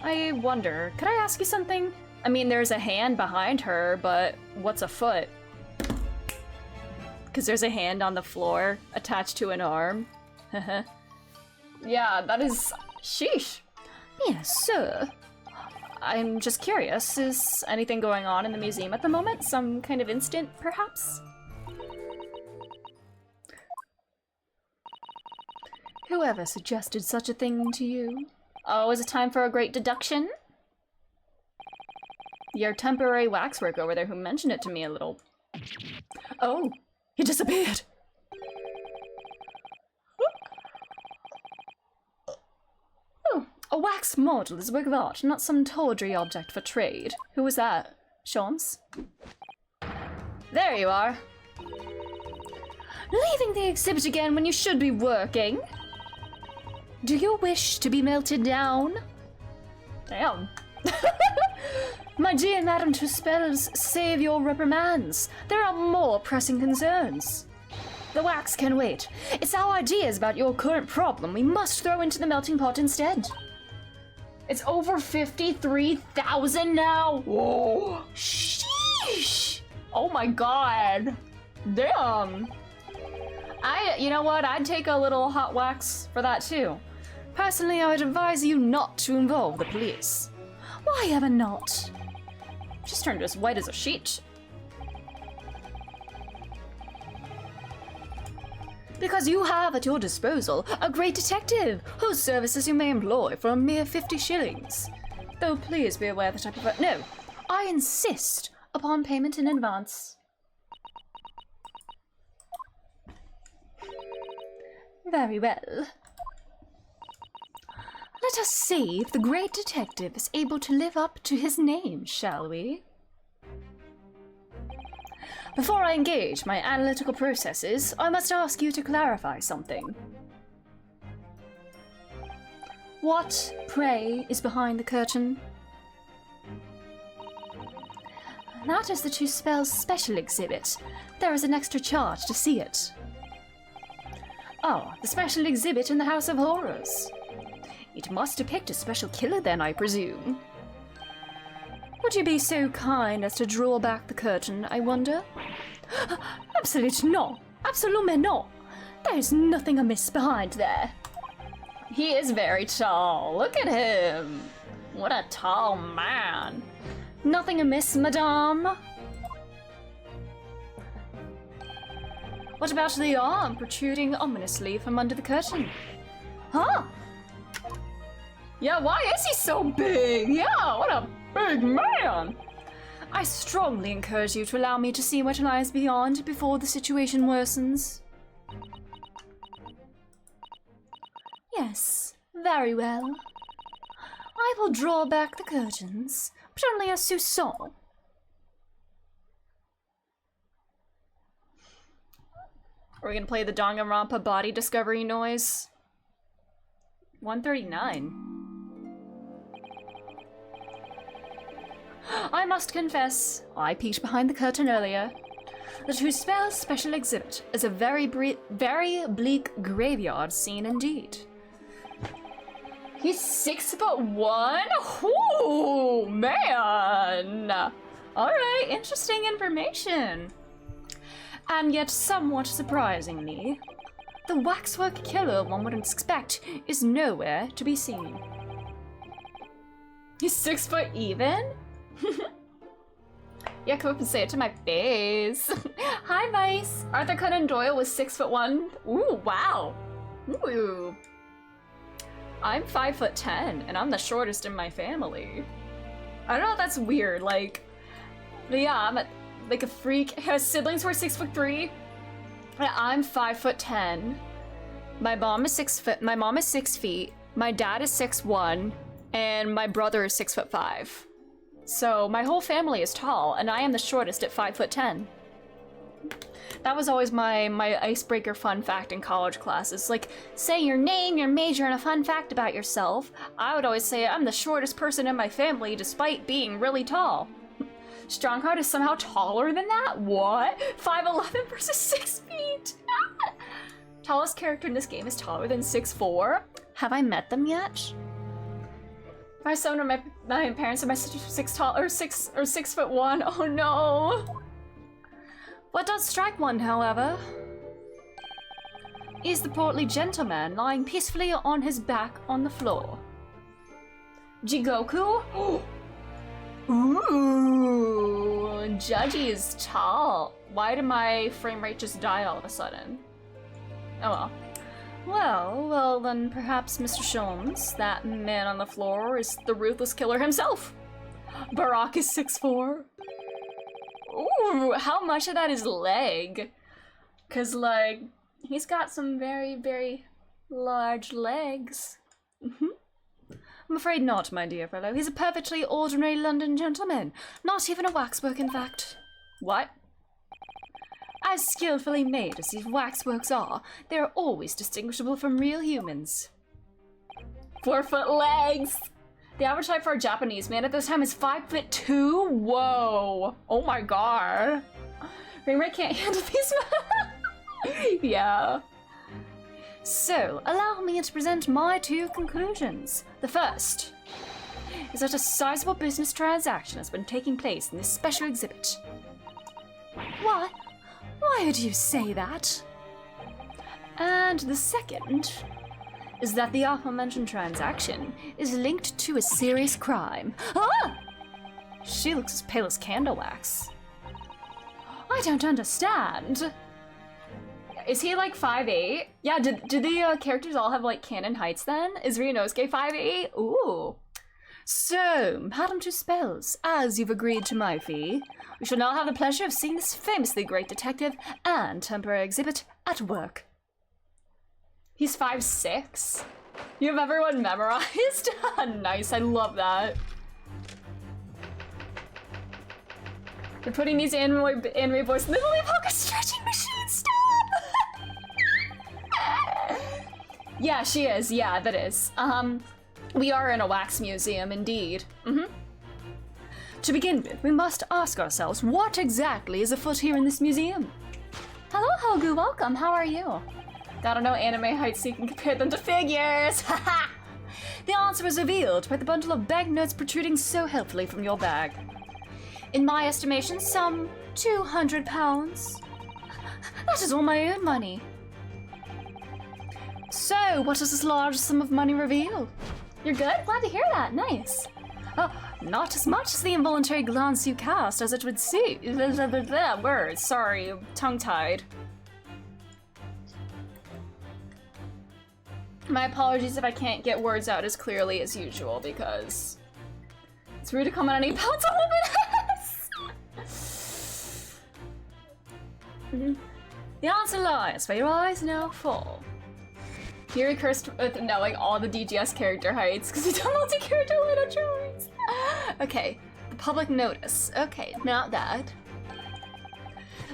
I wonder, could I ask you something? I mean, there's a hand behind her, but what's afoot? Because there's a hand on the floor attached to an arm. Yeah, that is... sheesh. Yes, sir. I'm just curious, is anything going on in the museum at the moment? Some kind of incident, perhaps? Whoever suggested such a thing to you? Oh, is it time for a great deduction? Your temporary waxwork over there who mentioned it to me a little. Oh, he disappeared. Oh, a wax model is a work of art, not some tawdry object for trade. Who was that? Sholmes? There you are. Leaving the exhibit again when you should be working? Do you wish to be melted down? Damn. My dear Madame Tuspels, save your reprimands. There are more pressing concerns. The wax can wait. It's our ideas about your current problem we must throw into the melting pot instead. It's over 53,000 now. Whoa. Sheesh. Oh my god. Damn. You know what? I'd take a little hot wax for that too. Personally, I would advise you not to involve the police. Why ever not? She's turned as white as a sheet. Because you have at your disposal a great detective whose services you may employ for a mere 50 shillings. Though please be aware that I prefer— no, I insist upon payment in advance. Very well. Let us see if the great detective is able to live up to his name, shall we? Before I engage my analytical processes, I must ask you to clarify something. What, pray, is behind the curtain? That is the Two Spells special exhibit. There is an extra charge to see it. Oh, the special exhibit in the House of Horrors. It must depict a special killer then, I presume. Would you be so kind as to draw back the curtain, I wonder? Absolutely not. Absolutely not. There is nothing amiss behind there. He is very tall. Look at him. What a tall man. Nothing amiss, madame. What about the arm protruding ominously from under the curtain? Huh? Yeah, why is he so big? Yeah, what a big man! I strongly encourage you to allow me to see what lies beyond before the situation worsens. Yes, very well. I will draw back the curtains, but only as you saw. Are we gonna play the Danganronpa body discovery noise? 139. I must confess, I peeked behind the curtain earlier. The Two Spells special exhibit is a very bleak graveyard scene indeed. He's 6'1"? Ooh, man! Alright, interesting information. And yet somewhat surprisingly, the waxwork killer one would expect is nowhere to be seen. He's 6 foot even? Yeah, come up and say it to my face. Hi, Vice. Arthur Conan Doyle was 6'1". Ooh, wow. Ooh. I'm 5'10", and I'm the shortest in my family. I don't know if that's weird, like, but yeah, I'm like a freak. His siblings were 6'3". I'm 5'10". My mom is 6 feet. My dad is 6'1", and my brother is 6'5". So my whole family is tall, and I am the shortest at 5'10". That was always my icebreaker fun fact in college classes. Like, say your name, your major, and a fun fact about yourself. I would always say I'm the shortest person in my family despite being really tall. Strongheart is somehow taller than that? What? 5'11" versus 6 feet? Tallest character in this game is taller than 6'4". Have I met them yet? My son or my parents are my sister 6'1". Oh no! What does strike one, however, is the portly gentleman lying peacefully on his back on the floor. Jigoku? Ooh, Judgy is tall. Why did my frame rate just die all of a sudden? Oh well. Well, then perhaps Mr. Sholmes, that man on the floor, is the ruthless killer himself. Barack is 6'4". Ooh, how much of that is leg? Cause like, he's got some very, very large legs. I'm afraid not, my dear fellow. He's a perfectly ordinary London gentleman. Not even a waxwork, in fact. What? As skillfully made as these waxworks are, they are always distinguishable from real humans. 4 foot legs! The average height for a Japanese man at this time is 5'2". Whoa! Oh my god. Ringray can't handle these. Yeah. So, allow me to present my two conclusions. The first is that a sizable business transaction has been taking place in this special exhibit. What? Why would you say that? And the second is that the aforementioned transaction is linked to a serious crime. Ah! She looks as pale as candle wax. I don't understand. Is he like 5'8"? Yeah, did the characters all have like canon heights then? Is Ryunosuke 5'8"? Ooh. So, Madam Two Spells, as you've agreed to my fee, we shall now have the pleasure of seeing this famously great detective and temporary exhibit at work. He's 5'6". You have everyone memorized? Nice, I love that. They're putting these anime boys in the Lily Poker stretching machine, stop! Yeah, she is, yeah, that is. We are in a wax museum, indeed. To begin with, we must ask ourselves, what exactly is afoot here in this museum? Hello, Hogu, welcome, how are you? Gotta know anime heights so you can compare them to figures, haha! The answer is revealed by the bundle of banknotes protruding so helpfully from your bag. In my estimation, some 200 pounds. That is all my own money. So, what does this large sum of money reveal? You're good? Glad to hear that, nice. Oh, not as much as the involuntary glance you cast, as it would seem. Words, sorry, tongue-tied. My apologies if I can't get words out as clearly as usual, because it's rude to comment on any pounds a woman. The answer lies where your eyes now fall. You're cursed with knowing all the DGS character heights because you don't multi-character little drawings. Okay, the public notice. Okay, not that.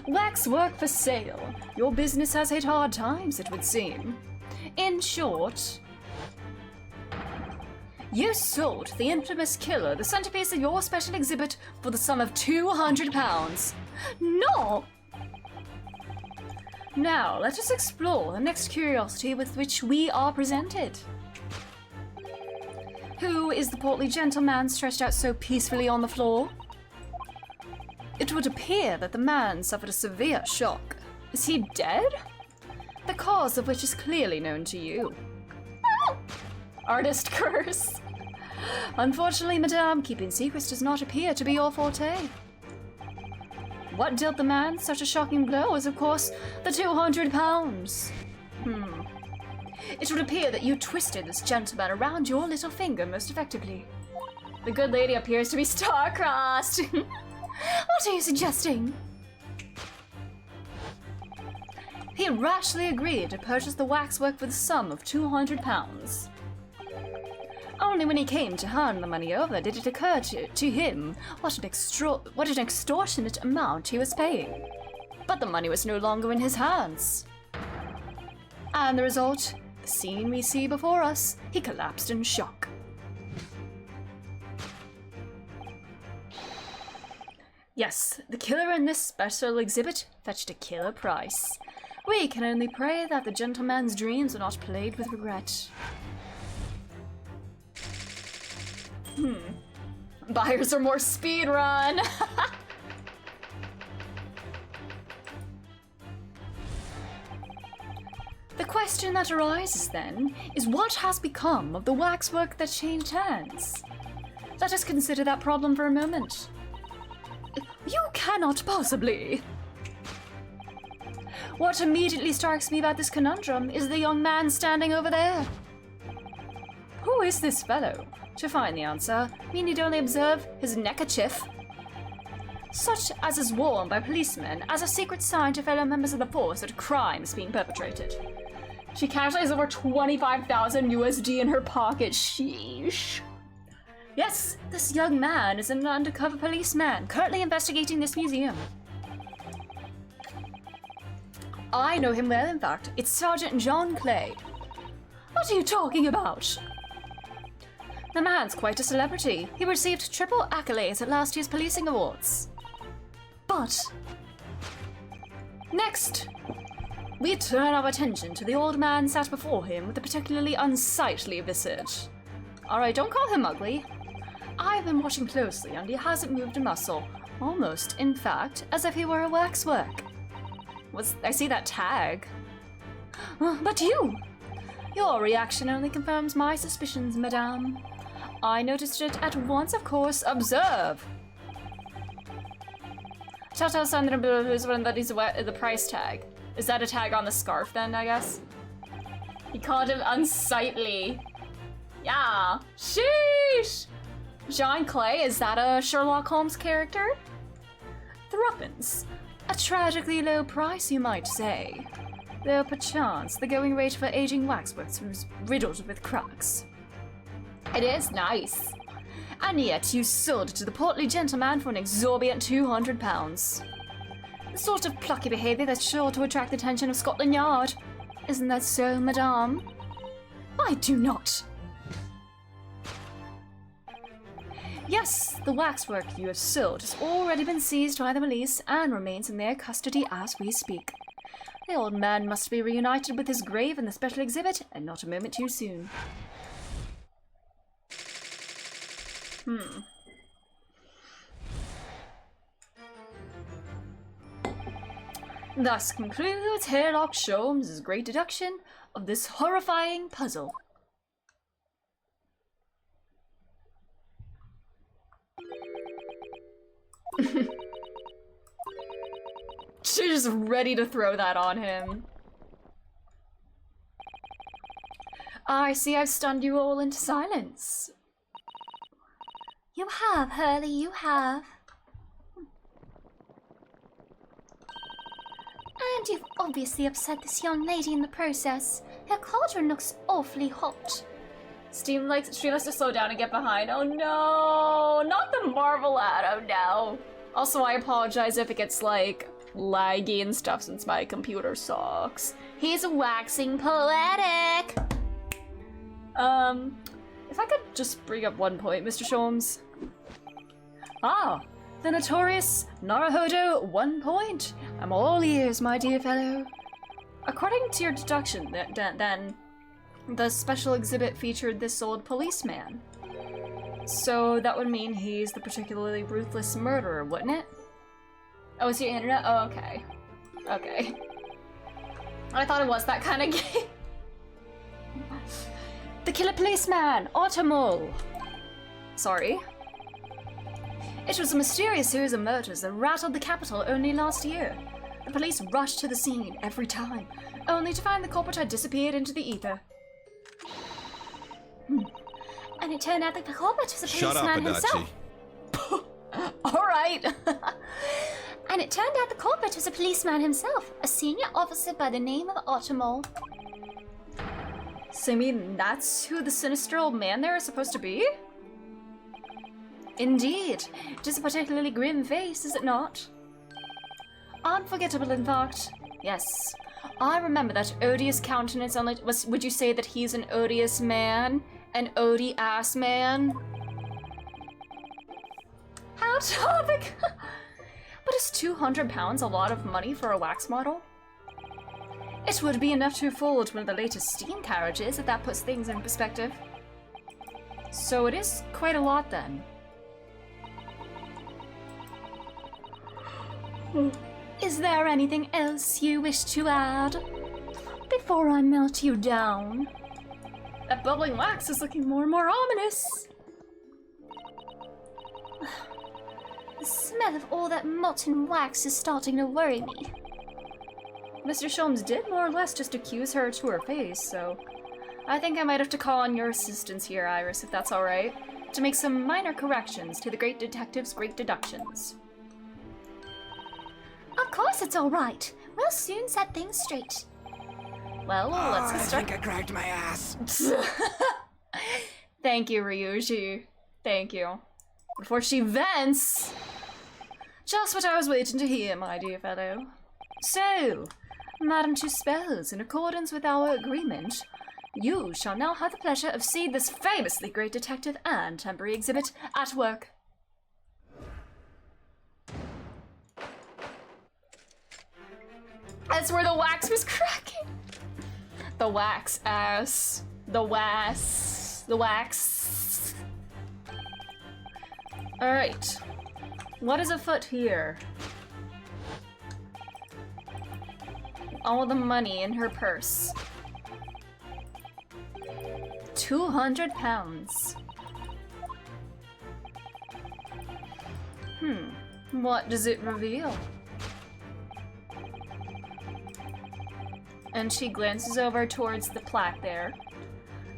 Wax work for sale. Your business has hit hard times, it would seem. In short, you sold the infamous killer the centerpiece of your special exhibit for the sum of 200 pounds. No! Now, let us explore the next curiosity with which we are presented. Who is the portly gentleman stretched out so peacefully on the floor? It would appear that the man suffered a severe shock. Is he dead? The cause of which is clearly known to you. Artist curse. Unfortunately, madame, keeping secrets does not appear to be your forte. What dealt the man such a shocking blow is, of course, the 200 pounds. It would appear that you twisted this gentleman around your little finger most effectively. The good lady appears to be star-crossed. What are you suggesting? He rashly agreed to purchase the waxwork for the sum of 200 pounds. Only when he came to hand the money over did it occur to him what an extortionate amount he was paying. But the money was no longer in his hands. And the result, the scene we see before us, he collapsed in shock. Yes, the killer in this special exhibit fetched a killer price. We can only pray that the gentleman's dreams are not played with regret. Buyers are more speed run. The question that arises then is what has become of the waxwork that changed hands? Let us consider that problem for a moment. You cannot possibly. What immediately strikes me about this conundrum is the young man standing over there. Who is this fellow? To find the answer, we need only observe his neckerchief, such as is worn by policemen as a secret sign to fellow members of the force that a crime is being perpetrated. She casually has over 25,000 USD in her pocket. Sheesh. Yes, this young man is an undercover policeman currently investigating this museum. I know him well, in fact. It's Sergeant John Clay. What are you talking about? The man's quite a celebrity. He received triple accolades at last year's policing awards. But next, we turn our attention to the old man sat before him with a particularly unsightly visage. Alright, don't call him ugly. I've been watching closely and he hasn't moved a muscle. Almost, in fact, as if he were a waxwork. I see that tag. But you! Your reaction only confirms my suspicions, madame. I noticed it at once, of course. Observe! Telltale sign that he's the price tag. Is that a tag on the scarf then, I guess? He called him unsightly. Yeah. Sheesh! John Clay, is that a Sherlock Holmes character? Threepence. A tragically low price, you might say. though perchance the going rate for aging waxworks was riddled with cracks. It is nice. And yet you sold it to the portly gentleman for an exorbitant £200. The sort of plucky behaviour that's sure to attract the attention of Scotland Yard. Isn't that so, madame? I do not. Yes, the waxwork you have sold has already been seized by the police and remains in their custody as we speak. The old man must be reunited with his grave in the special exhibit, and not a moment too soon. Thus concludes Sherlock Sholmes' great deduction of this horrifying puzzle. She's just ready to throw that on him. I see I've stunned you all into silence. You have, Hurley, you have. And you've obviously upset this young lady in the process. Her cauldron looks awfully hot. She likes to slow down and get behind. Oh no, not the Marvel ad, oh no. Also, I apologize if it gets like laggy and stuff since my computer sucks. He's waxing poetic. If I could just bring up one point, Mr. Sholmes. Ah, the notorious Naruhodo 1 point. I'm all ears, my dear fellow. According to your deduction, then, the special exhibit featured this old policeman. So that would mean he's the particularly ruthless murderer, wouldn't it? Oh, is your internet? Oh, okay. Okay. I thought it was that kind of game. The killer policeman, Automol. Sorry. It was a mysterious series of murders that rattled the capital only last year. The police rushed to the scene every time, only to find the culprit had disappeared into the ether. And it turned out that the culprit was a policeman himself. Alright. And it turned out the culprit was a policeman himself, a senior officer by the name of Automol. So you mean that's who the sinister old man there is supposed to be? Indeed. It is a particularly grim face, is it not? Unforgettable, in fact. Yes. I remember that odious countenance on it. Would you say that he's an odious man? An odi-ass man? How topic! But is £200 a lot of money for a wax model? It would be enough to afford one of the latest steam carriages, if that puts things in perspective. So it is quite a lot then. Is there anything else you wish to add? Before I melt you down. That bubbling wax is looking more and more ominous. The smell of all that molten wax is starting to worry me. Mr. Sholmes did more or less just accuse her to her face, so I think I might have to call on your assistance here, Iris, if that's alright, to make some minor corrections to the great detective's great deductions. Of course it's alright. We'll soon set things straight. Well, let's get started. I think I cracked my ass. Thank you, Ryuji. Thank you. Before she vents! Just what I was waiting to hear, my dear fellow. So, Madame Tuspels, in accordance with our agreement, you shall now have the pleasure of seeing this famously great detective and temporary exhibit at work. That's where the wax was cracking. The wax ass. The wax. The wax. Alright. What is afoot here? All the money in her purse. £200. What does it reveal? And she glances over towards the plaque there.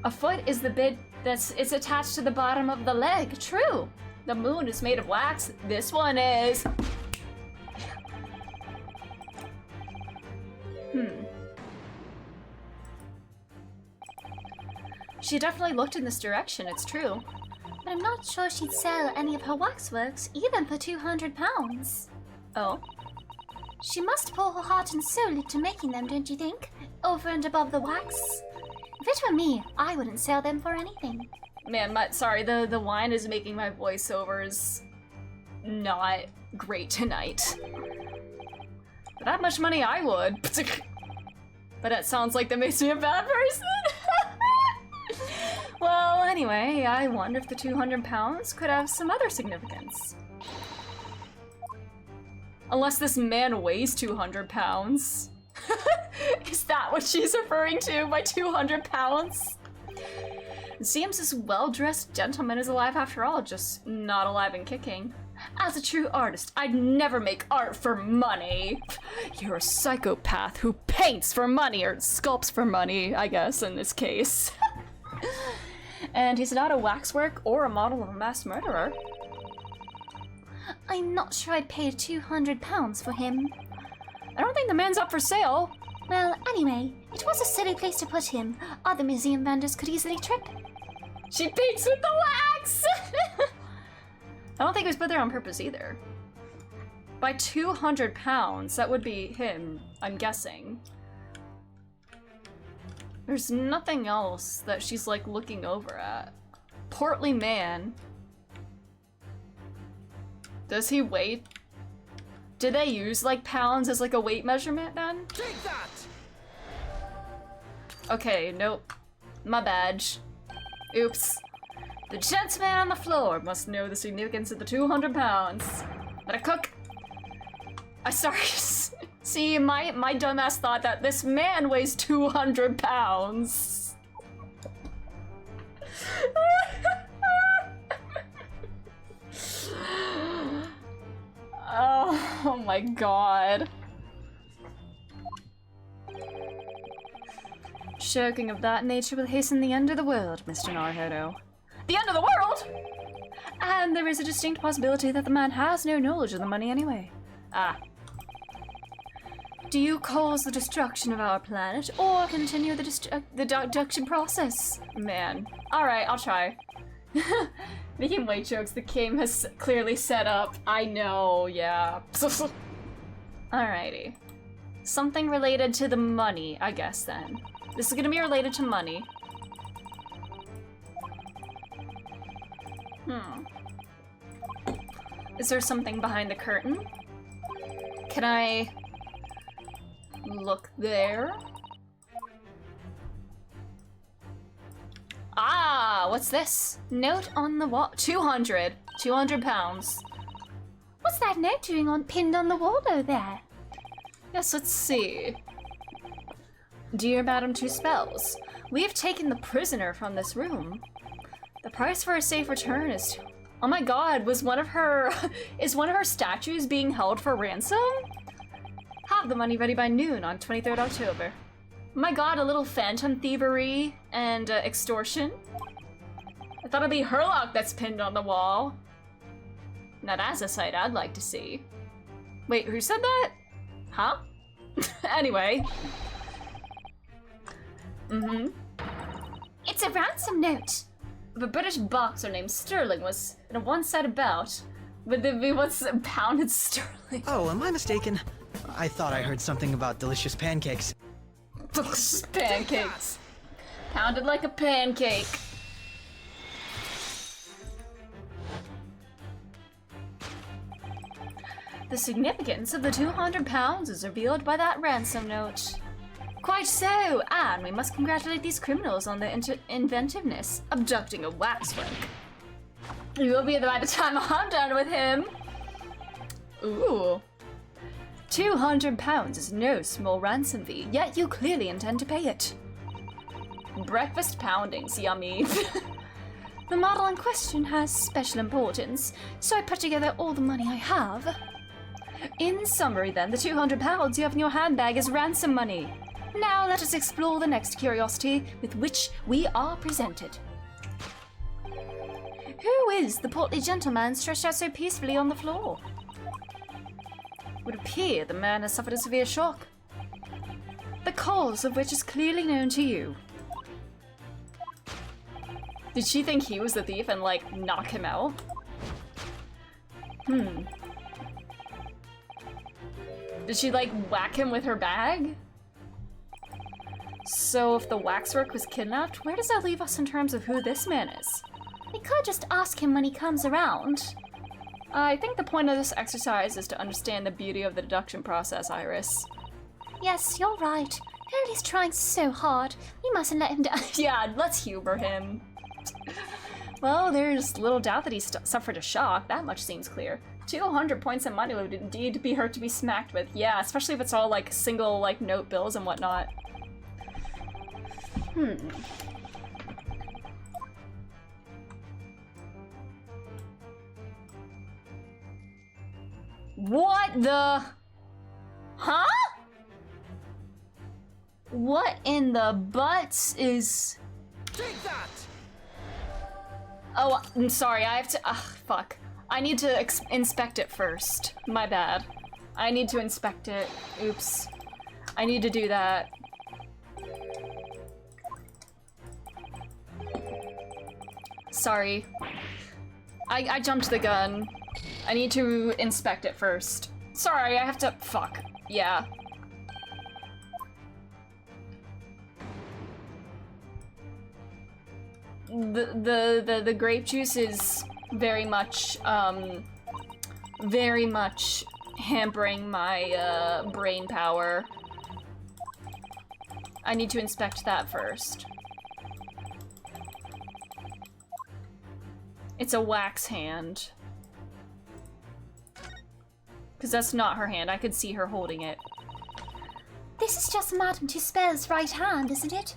A foot is the bit it's attached to the bottom of the leg. True. The moon is made of wax. This one is. She definitely looked in this direction, it's true. But I'm not sure she'd sell any of her waxworks, even for £200. Oh? She must pour her heart and soul into making them, don't you think? Over and above the wax. If it were me, I wouldn't sell them for anything. Man, sorry, the wine is making my voiceovers not great tonight. For that much money, I would. But it sounds like that makes me a bad person. Well, anyway, I wonder if the £200 could have some other significance. Unless this man weighs 200 pounds. Is that what she's referring to by 200 pounds? It seems this well-dressed gentleman is alive after all, just not alive and kicking. As a true artist, I'd never make art for money. You're a psychopath who paints for money, or sculpts for money, I guess, in this case. And he's not a waxwork or a model of a mass murderer. I'm not sure I'd pay £200 for him. I don't think the man's up for sale. Well, anyway, it was a silly place to put him. Other museum vendors could easily trip. She paints with the wax! I don't think it was put there on purpose either. By £200, that would be him, I'm guessing. There's nothing else that she's like looking over at. Portly man. Does he weigh? Did they use like pounds as like a weight measurement then? Take that! Okay, nope. My badge. Oops. The gentleman on the floor must know the significance of the £200. Let it cook. I sorry. See, my dumbass thought that this man weighs 200 pounds. Oh my god. Shirking of that nature will hasten the end of the world, Mr. Narhodo. The end of the world? And there is a distinct possibility that the man has no knowledge of the money anyway. Ah. Do you cause the destruction of our planet, or continue the deduction process? Man. Alright, I'll try. Making weight jokes the game has clearly set up. I know, yeah. Alrighty. Something related to the money, I guess, then. This is gonna be related to money. Is there something behind the curtain? Can I look there? Ah, what's this? Note on the wall. 200 pounds. What's that note doing pinned on the wall over there? Yes, let's see. Dear Madam Two Spells, we have taken the prisoner from this room. The price for a safe return is... Oh my god, is one of her statues being held for ransom? Have the money ready by noon on 23rd October. Oh my god, a little phantom thievery and extortion. I thought it'd be Herlock that's pinned on the wall. Now that's a sight I'd like to see. Wait, who said that? Huh? Anyway. It's a ransom note. A British boxer named Sterling was in a one-sided bout, but he once pounded Sterling. Oh, am I mistaken? I thought I heard something about delicious pancakes. Pancakes. Pounded like a pancake. The significance of the £200 is revealed by that ransom note. Quite so, and we must congratulate these criminals on their inventiveness, abducting a waxwork. You will be there by the time I'm done with him. Ooh. £200 is no small ransom fee, yet you clearly intend to pay it. Breakfast poundings, yummy. The model in question has special importance, so I put together all the money I have. In summary then, the £200 you have in your handbag is ransom money. Now let us explore the next curiosity with which we are presented. Who is the portly gentleman stretched out so peacefully on the floor? It would appear the man has suffered a severe shock, the cause of which is clearly known to you. Did she think he was the thief and, like, knock him out? Did she, like, whack him with her bag? So if the waxwork was kidnapped, where does that leave us in terms of who this man is? We could just ask him when he comes around. I think the point of this exercise is to understand the beauty of the deduction process, Iris. Yes, you're right. Harold's trying so hard. We mustn't let him down. Yeah, let's humor him. Well, there's little doubt that he suffered a shock. That much seems clear. 200 points of money would indeed be hard to be smacked with. Yeah, especially if it's all, like, single, like, note bills and whatnot. What the? Huh? What in the butts is? Take that! Oh, I'm sorry. I have to. Fuck. I need to inspect it first. My bad. I need to inspect it. Oops. I need to do that. Sorry. I jumped the gun. I need to inspect it first. Sorry, I have to. Fuck. Yeah. The grape juice is very much hampering my brain power. I need to inspect that first. It's a wax hand. Because that's not her hand. I could see her holding it. This is just Madame Tuspel's right hand, isn't it?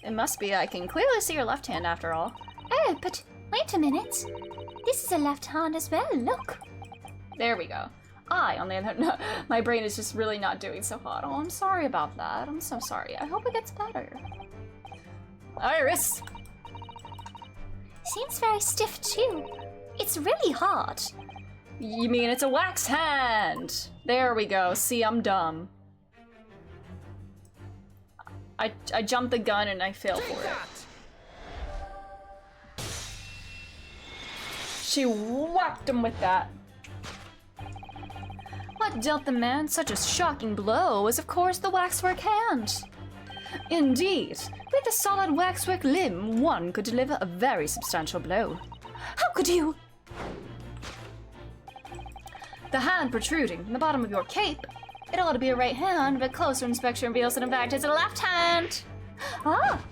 It must be. I can clearly see her left hand after all. Oh, but wait a minute. This is a left hand as well, look. There we go. On the other hand, no, my brain is just really not doing so hot. Oh, I'm sorry about that. I'm so sorry. I hope it gets better. Iris! Seems very stiff too. It's really hard. You mean it's a wax hand? There we go. See, I'm dumb. I jumped the gun and I failed for it. She whacked him with that. What dealt the man such a shocking blow was, of course, the waxwork hand. Indeed, with a solid waxwork limb, one could deliver a very substantial blow. How could you? The hand protruding from the bottom of your cape. It ought to be a right hand, but closer inspection reveals that in fact it's a left hand. Ah!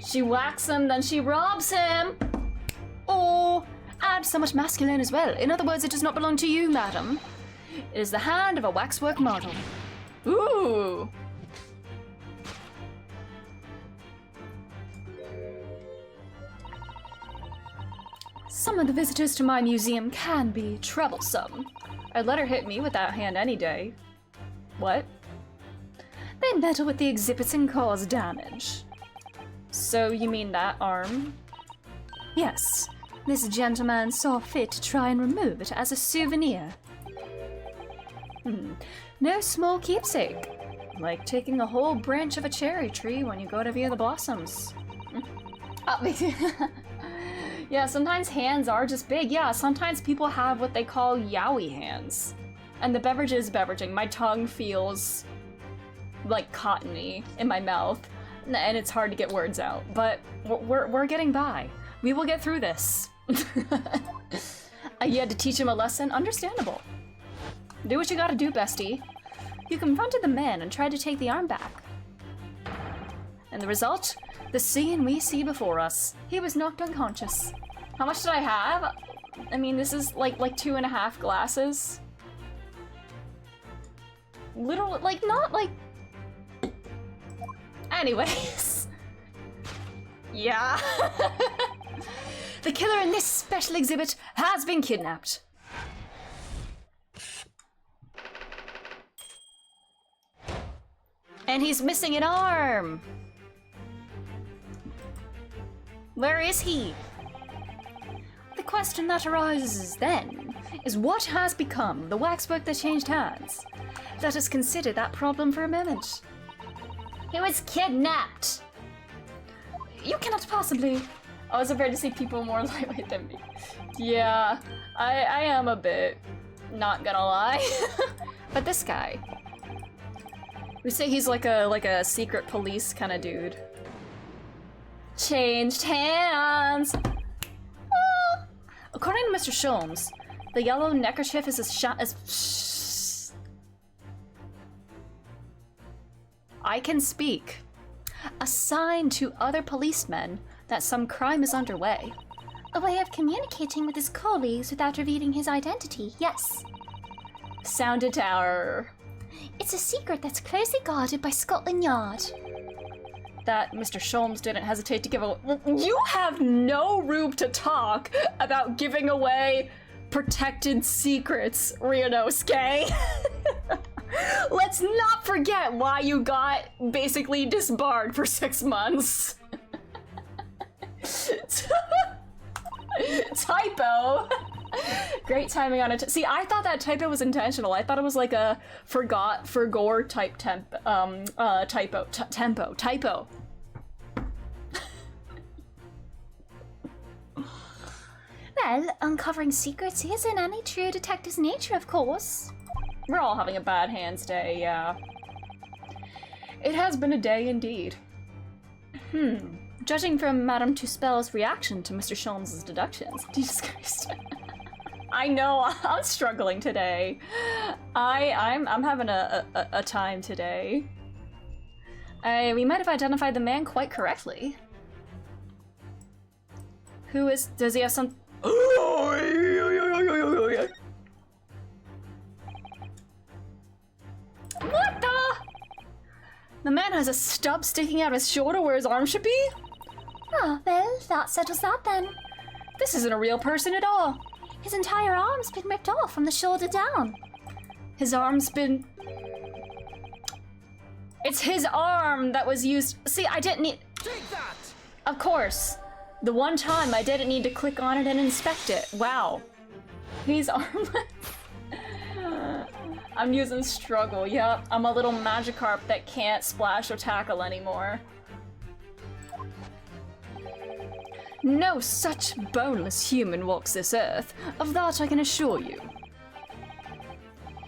She whacks him, then she robs him. Oh, and so much masculine as well. In other words, it does not belong to you, madam. It is the hand of a waxwork model. Ooh. Some of the visitors to my museum can be troublesome. I'd let her hit me with that hand any day. What? They meddle with the exhibits and cause damage. So you mean that arm? Yes. This gentleman saw fit to try and remove it as a souvenir. No small keepsake. Like taking a whole branch of a cherry tree when you go to view the blossoms. Yeah, sometimes hands are just big. Yeah, sometimes people have what they call yaoi hands. And the beverage is beveraging. My tongue feels like cottony in my mouth, and it's hard to get words out. But we're getting by. We will get through this. You had to teach him a lesson? Understandable. Do what you gotta do, bestie. You confronted the man and tried to take the arm back. And the result? The scene we see before us. He was knocked unconscious. How much did I have? I mean, this is like 2.5 glasses. Literally, like, not like... Anyways. Yeah. The killer in this special exhibit has been kidnapped. And he's missing an arm. Where is he? The question that arises then is what has become of the waxwork that changed hands? Let us consider that problem for a moment. He was kidnapped. You cannot possibly... I was afraid to see people more lightweight than me. Yeah, I am a bit, not gonna lie. But this guy, we say he's like a secret police kind of dude. Changed hands. Ah. According to Mr. Sholmes, the yellow neckerchief is as I can speak. A sign to other policemen that some crime is underway. A way of communicating with his colleagues without revealing his identity, yes. Sounded tower. It's a secret that's closely guarded by Scotland Yard. That Mr. Sholmes didn't hesitate to give away. You have no room to talk about giving away protected secrets, Ryunosuke. Let's not forget why you got basically disbarred for 6 months. Typo. Great timing on it. See, I thought that typo was intentional. I thought it was like a forgot for gore type typo. Well, uncovering secrets isn't any true detective's nature, of course. We're all having a bad hands day, yeah. It has been a day indeed. Judging from Madame Tuspel's reaction to Mr. Sholmes' deductions, Jesus Christ. I know, I'm struggling today. I'm having a time today. We might have identified the man quite correctly. Who is, does he have some... What the? The man has a stub sticking out his shoulder where his arm should be? Ah, well, that settles that then. This isn't a real person at all. His entire arm's been ripped off from the shoulder down. His arm's been... It's his arm that was used... See, I didn't need... Take that! Of course. The one time I didn't need to click on it and inspect it. Wow. He's armless. I'm using struggle, yep. I'm a little Magikarp that can't splash or tackle anymore. No such boneless human walks this earth. Of that I can assure you.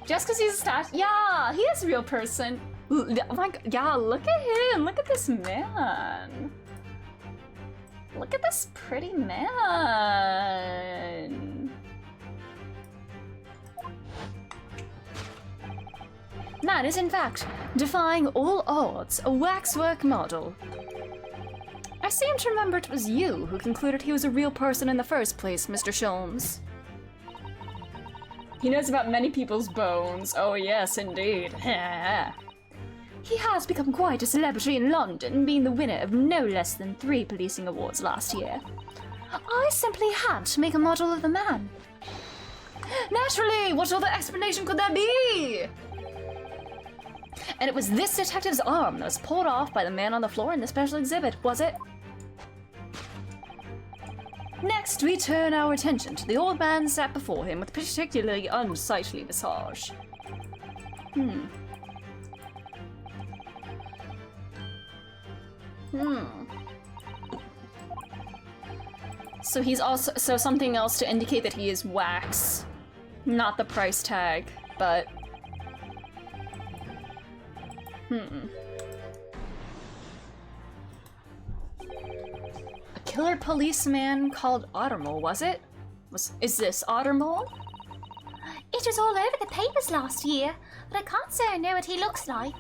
Just because he's a stat... Yeah, he is a real person. Oh my god, yeah, look at him. Look at this man. Look at this pretty man. Man is in fact defying all odds, a waxwork model. I seem to remember it was you who concluded he was a real person in the first place, Mr. Sholmes. He knows about many people's bones. Oh yes, indeed. He has become quite a celebrity in London, being the winner of no less than 3 policing awards last year. I simply had to make a model of the man. Naturally! What other explanation could there be? And it was this detective's arm that was pulled off by the man on the floor in the special exhibit, was it? Next, we turn our attention to the old man sat before him with particularly unsightly visage. So he's also something else to indicate that he is wax. Not the price tag, but A killer policeman called Ottermole, was it? Is this Ottermole? It was all over the papers last year, but I can't say I know what he looks like.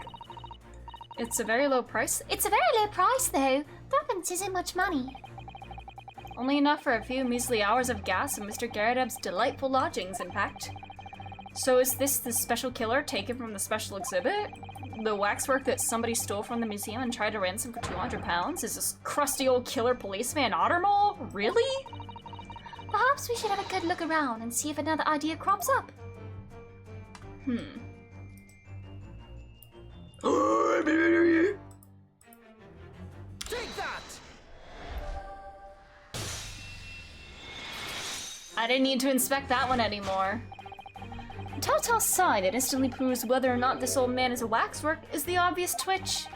It's a very low price. It's a very low price, though. Threepence isn't much money. Only enough for a few measly hours of gas and Mr. Garradeb's delightful lodgings, in fact. So is this the special killer taken from the special exhibit? The waxwork that somebody stole from the museum and tried to ransom for 200 pounds? Is this crusty old killer policeman Ottermole? Really? Perhaps we should have a good look around and see if another idea crops up. Take that! I didn't need to inspect that one anymore. Telltale's sign that instantly proves whether or not this old man is a waxwork is the obvious twitch.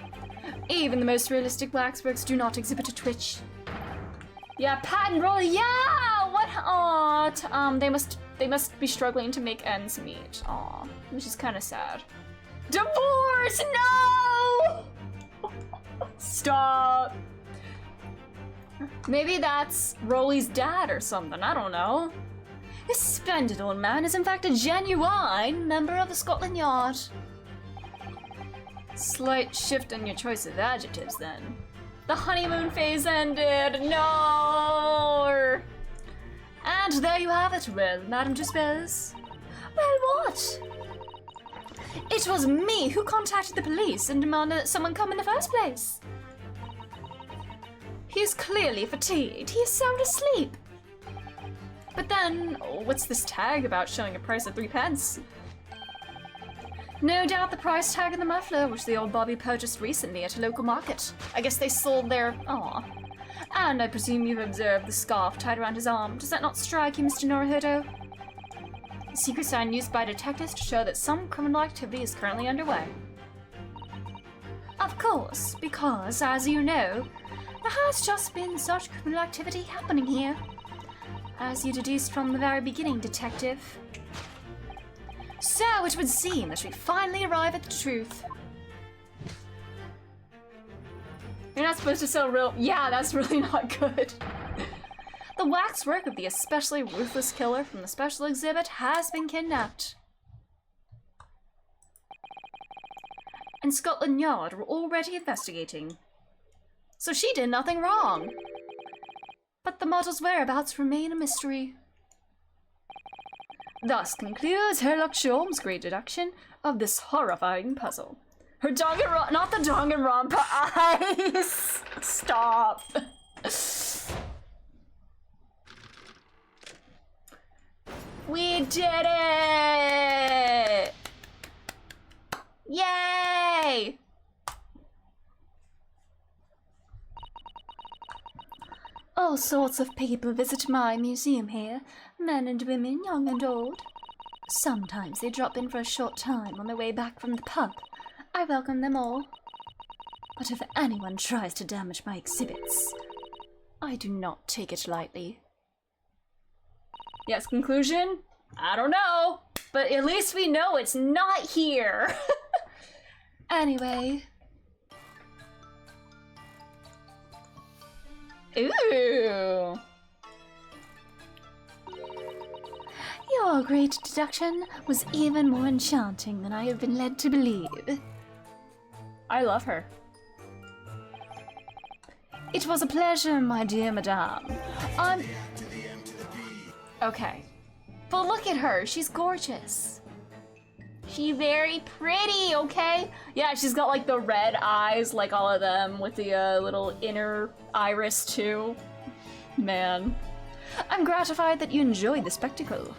Even the most realistic waxworks do not exhibit a twitch. Yeah, patent roll. Yeah. What? Aw. They must be struggling to make ends meet. Aw, which is kind of sad. Divorce. No. Stop. Maybe that's Rolly's dad or something. I don't know. This splendid old man is in fact a genuine member of the Scotland Yard. Slight shift in your choice of adjectives then. The honeymoon phase ended. No. And there you have it. Well, Madame Tuspez. Well, what? It was me who contacted the police and demanded that someone come in the first place. He's clearly fatigued. He is sound asleep. But then, what's this tag about showing a price of 3 pence? No doubt the price tag of the muffler, which the old Bobby purchased recently at a local market. I guess they sold their... Aw. And I presume you've observed the scarf tied around his arm. Does that not strike you, Mr. Norohodo? A secret sign used by detectives to show that some criminal activity is currently underway. Of course, because, as you know, there has just been such criminal activity happening here. As you deduced from the very beginning, Detective. So it would seem that we finally arrive at the truth. You're not supposed to sell real... Yeah, that's really not good. The waxwork of the especially ruthless killer from the special exhibit has been kidnapped. And Scotland Yard were already investigating. So she did nothing wrong. But the model's whereabouts remain a mystery. Thus concludes Sherlock Holmes' great deduction of this horrifying puzzle. Her Danganronpa, not the Danganronpa eyes! Stop. We did it! Yay! All sorts of people visit my museum here, men and women, young and old. Sometimes they drop in for a short time on their way back from the pub. I welcome them all. But if anyone tries to damage my exhibits, I do not take it lightly. Yes, conclusion? I don't know, but at least we know it's not here. Anyway. Ooh. Your great deduction was even more enchanting than I have been led to believe. I love her. It was a pleasure, my dear madame. Okay. But look at her, she's gorgeous. She's very pretty, okay? Yeah, she's got like the red eyes, like all of them, with the little inner iris too. Man. I'm gratified that you enjoyed the spectacle.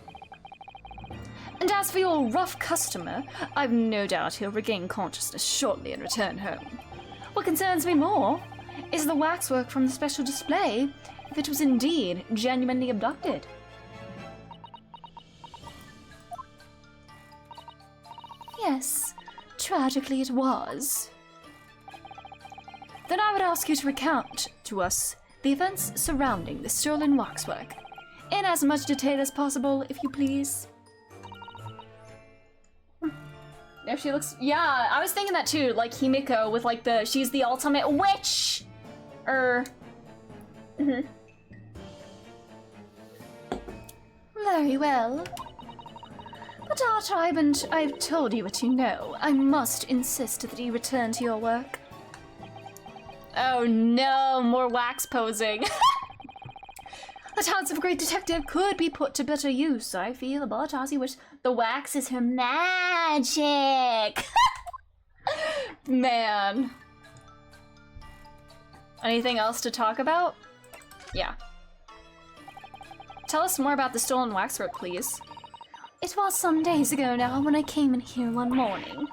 And as for your rough customer, I've no doubt he'll regain consciousness shortly and return home. What concerns me more is the waxwork from the special display, if it was indeed genuinely abducted. Yes, tragically it was. Then I would ask you to recount to us the events surrounding the stolen waxwork, in as much detail as possible, if you please. If she looks... Yeah, I was thinking that too, like Himiko with like the... She's the ultimate witch! Very well. But Archibald, I've told you what you know. I must insist that you return to your work. Oh no, more wax posing. The talents of a great detective could be put to better use, I feel, but as you wish, the wax is her magic. Man. Anything else to talk about? Yeah. Tell us more about the stolen waxwork, please. It was some days ago now when I came in here one morning.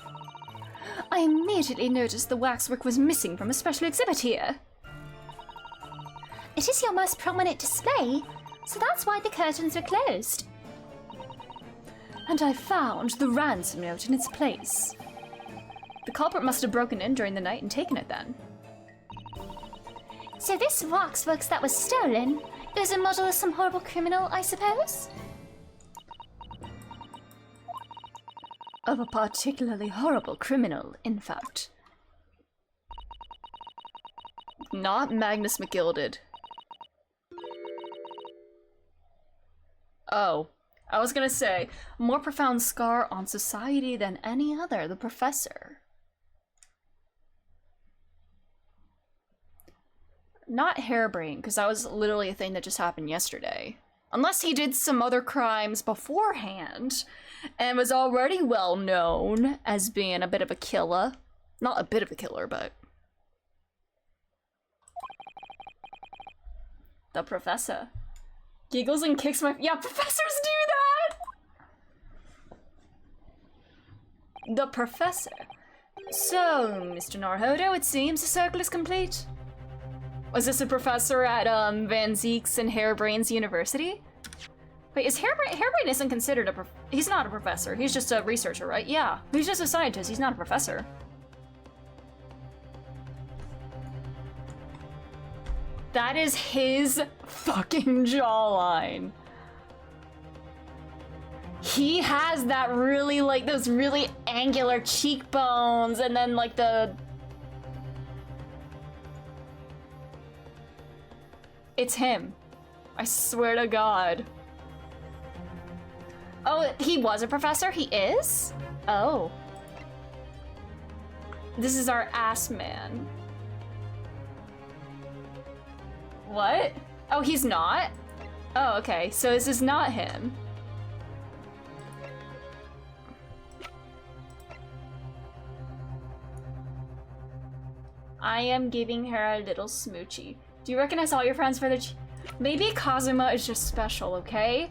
I immediately noticed the waxwork was missing from a special exhibit here. It is your most prominent display, so that's why the curtains were closed. And I found the ransom note in its place. The culprit must have broken in during the night and taken it then. So this waxworks that was stolen is a model of some horrible criminal, I suppose? Of a particularly horrible criminal, in fact. Not Magnus McGilded. Oh, I was gonna say, more profound scar on society than any other, the Professor. Not Harebrained, because that was literally a thing that just happened yesterday. Unless he did some other crimes beforehand, and was already well known as being a bit of a killer. Not a bit of a killer, but... The Professor. Giggles and kicks my... Yeah, professors do that! The Professor. So, Mr. Narhodo, it seems the circle is complete. Was this a professor at Van Zeek's and Harebrained's University? Wait, is Harebrained isn't considered a he's not a professor, he's just a researcher, right? Yeah, he's just a scientist, he's not a professor. That is his fucking jawline. He has that really, like, those really angular cheekbones and then, like, the... It's him. I swear to God. Oh, he was a professor? He is? Oh. This is our ass man. What? Oh, he's not? Oh, okay. So this is not him. I am giving her a little smoochie. Do you recognize all your friends for the Maybe Kazuma is just special, okay?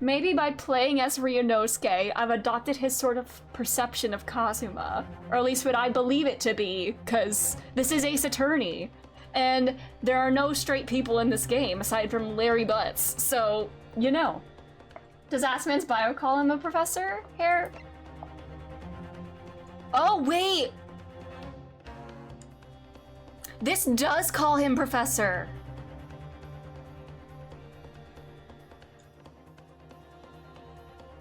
Maybe by playing as Ryunosuke, I've adopted his sort of perception of Kazuma. Or at least what I believe it to be, because this is Ace Attorney. And there are no straight people in this game, aside from Larry Butts, so, you know. Does Assman's bio call him a professor here? Oh, wait! This does call him professor.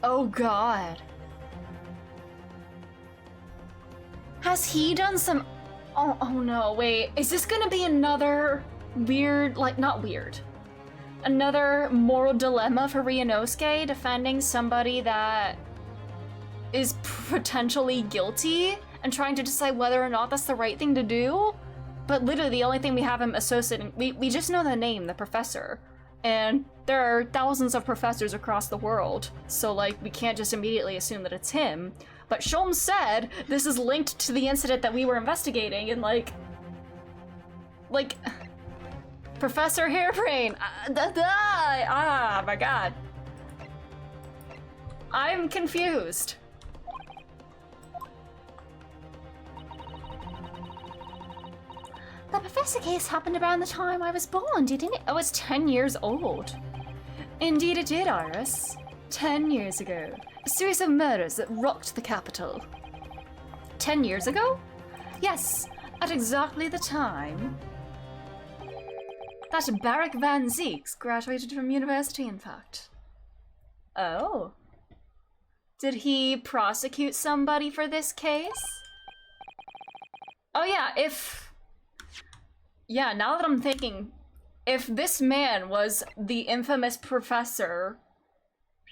Oh God. Has he done some... Oh no, wait. Is this gonna be another weird, like, not weird. Another moral dilemma for Ryunosuke defending somebody that is potentially guilty and trying to decide whether or not that's the right thing to do? But literally the only thing we have him associating, we just know the name, the Professor. And there are thousands of professors across the world, so like we can't just immediately assume that it's him. But Sholmes said this is linked to the incident that we were investigating, and like Professor Harebrained. Ah, my God. I'm confused. The Professor case happened around the time I was born, didn't it? Oh, it's 10 years old. Indeed it did, Iris. 10 years ago. A series of murders that rocked the capital. 10 years ago? Yes, at exactly the time that Barak Van Zeeks graduated from university, in fact. Oh. Did he prosecute somebody for this case? Oh yeah, yeah, now that I'm thinking, if this man was the infamous professor,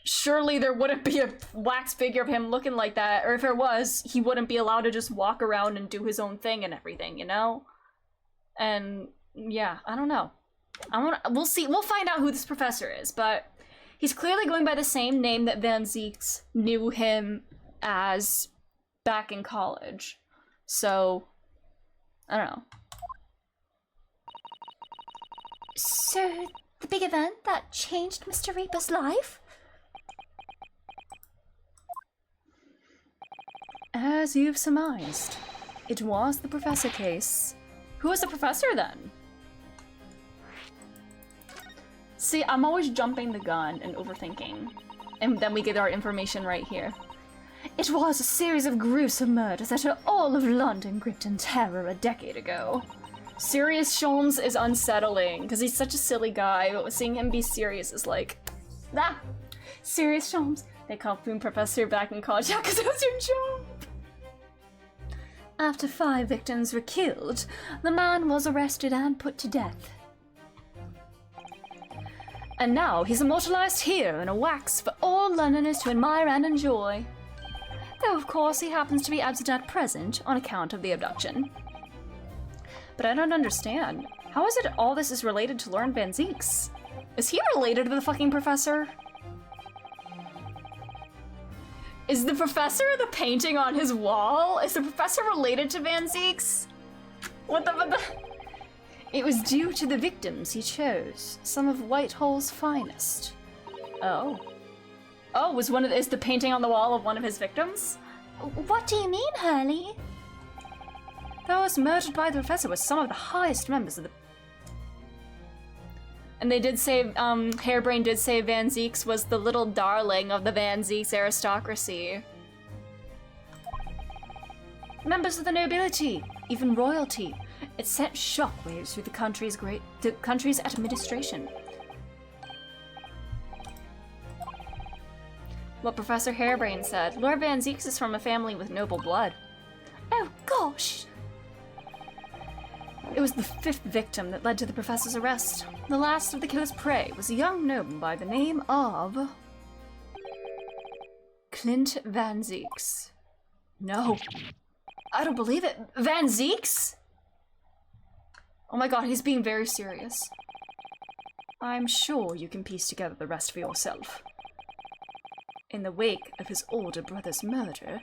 surely there wouldn't be a wax figure of him looking like that, or if there was, he wouldn't be allowed to just walk around and do his own thing and everything, you know? And yeah, I don't know. We'll see, we'll find out who this professor is, but he's clearly going by the same name that Van Zeeks knew him as back in college. So, I don't know. So, the big event that changed Mr. Reaper's life? As you've surmised, it was the Professor case. Who was the Professor then? See, I'm always jumping the gun and overthinking. And then we get our information right here. It was a series of gruesome murders that had all of London gripped in terror a decade ago. Serious Sholmes is unsettling because he's such a silly guy, but seeing him be serious is like, ah, Serious Sholmes. They called Boom Professor back in college because it was your job. After 5 victims were killed, the man was arrested and put to death. And now he's immortalized here in a wax for all Londoners to admire and enjoy. Though of course he happens to be absent at present on account of the abduction. But I don't understand. How is it all this is related to Lord Van Zeeks? Is he related to the fucking professor? Is the professor the painting on his wall? Is the professor related to Van Zeeks? What the? It was due to the victims he chose, some of Whitehall's finest. Oh. Oh, is the painting on the wall of one of his victims? What do you mean, Hurley? Those murdered by the professor were some of the highest members of the... And they did say, Harebrained did say Van Zeeks was the little darling of the Van Zeeks aristocracy. Members of the nobility, even royalty. It sent shockwaves through the country's administration. What Professor Harebrained said, Lord Van Zeeks is from a family with noble blood. Oh gosh! It was the 5th victim that led to the professor's arrest. The last of the killer's prey was a young nobleman by the name of... Clint Van Zeeks. No. I don't believe it. Van Zeeks? Oh my god, he's being very serious. I'm sure you can piece together the rest for yourself. In the wake of his older brother's murder,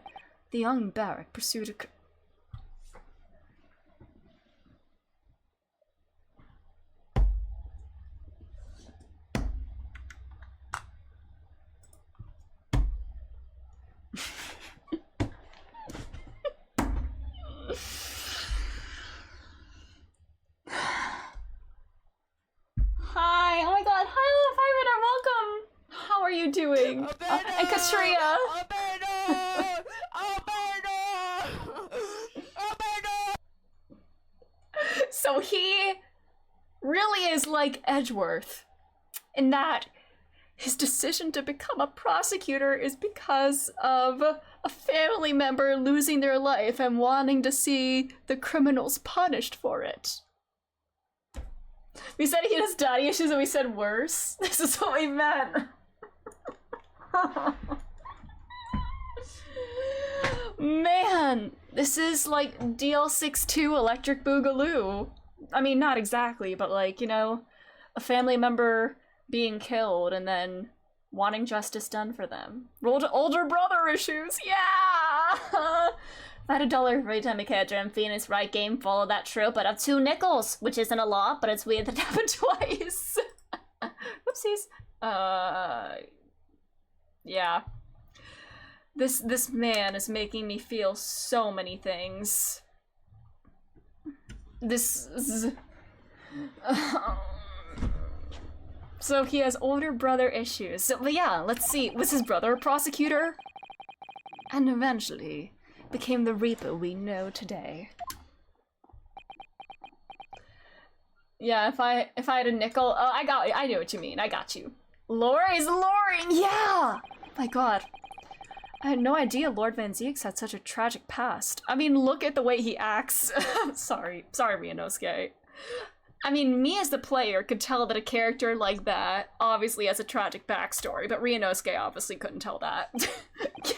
the young Barrack pursued a... Hi! Oh my god! Hi, Fireman, welcome! How are you doing? And Katria! So he really is like Edgeworth, in that his decision to become a prosecutor is because of a family member losing their life and wanting to see the criminals punished for it. We said he has daddy issues and we said worse. This is what we meant. Man, this is like DL62 Electric Boogaloo. I mean, not exactly, but like, you know, a family member being killed and then wanting justice done for them. Older brother issues, yeah! If I had $1 for every time a character in Phoenix Wright game followed that trope, I'd have 2 nickels, which isn't a lot, but it's weird that it happened twice. Whoopsies. Yeah. This man is making me feel so many things. So he has older brother issues. So, but yeah, let's see. Was his brother a prosecutor? And eventually became the Reaper we know today. Yeah, if I had a nickel, oh, I know what you mean. I got you. Laurie's luring, yeah! My god. I had no idea Lord Van Zeeks had such a tragic past. I mean, look at the way he acts. Sorry, Ryunosuke. I mean, me as the player could tell that a character like that obviously has a tragic backstory, but Ryunosuke obviously couldn't tell that. Get his